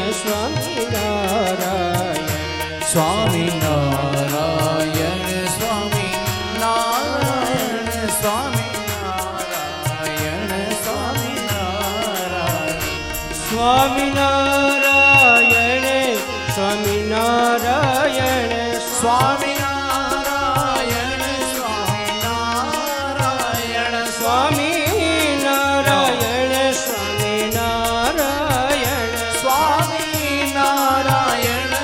Speaker 3: સ્વામિનારાયણ સ્વામિનારાયણ સ્વામિનારાયણ સ્વામિનારાયણ
Speaker 2: સ્વામિનારાયણ
Speaker 3: સ્વામિનારાયણ સ્વામિનારાયણ
Speaker 2: સ્વામિનારાયણ સ્વામિનારાયણ
Speaker 3: સ્વામિનારાયણ
Speaker 2: સ્વામિનારાયણ સ્વામિનારાયણ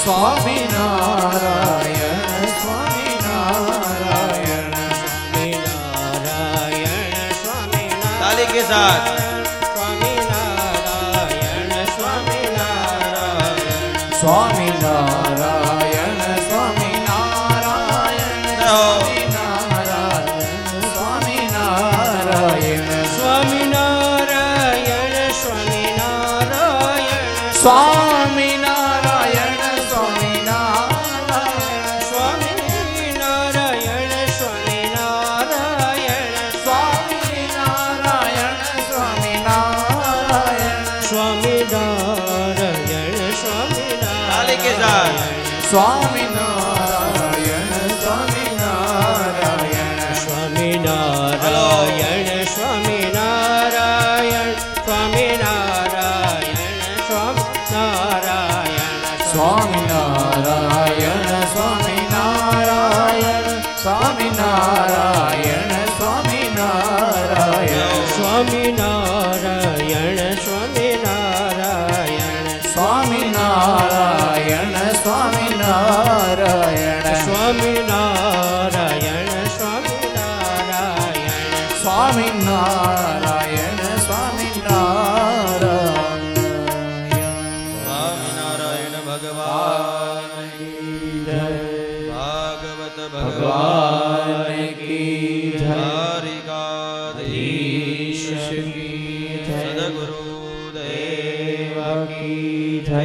Speaker 3: સ્વામિનારાયણ સ્વામિનારાયણ
Speaker 2: સ્વામિનારાયણ
Speaker 1: તાલી કે સાથ
Speaker 2: સ્વામિનારાયણ સ્વામિનારાયણ
Speaker 3: સ્વામિનારાયણ સ્વામિનારાયણ સ્વામિનારાયણ
Speaker 2: સ્વામિનારાયણ સ્વામિનારાયણ
Speaker 3: સ્વામિનારાયણ સ્વામિનારાયણ
Speaker 2: સ્વામિનારાયણ સ્વામિનારાયણ
Speaker 3: સ્વામિનારાયણ સ્વામિનારાયણ
Speaker 2: સ્વામિનારાયણ
Speaker 1: તાલી કે સાથ
Speaker 3: સ્વામિનારાયણ સ્વામિનારાયણ
Speaker 2: સ્વામિનારાયણ સ્વામિનારાયણ સ્વામિનારાયણ
Speaker 3: સ્વામિનારાયણ સ્વામિનારાયણ સ્વામિનારાયણ સ્વામિનારાયણ
Speaker 2: સ્વામિનારાયણ સ્વામિનારાયણ
Speaker 3: સ્વામિનારાયણ સ્વામિનારાયણ
Speaker 2: સ્વામિનારાયણ સ્વામિનારાયણ
Speaker 3: સ્વામિનારાયણ સ્વામિનારાયણ
Speaker 1: સ્વામિનારાયણ ભગવાન ભાગવત
Speaker 3: ભગવાન કી જય
Speaker 1: દ્વારિકાધીશ
Speaker 3: ઈશ કી જય
Speaker 1: સદગુરુદેવ
Speaker 3: દેવ કી જય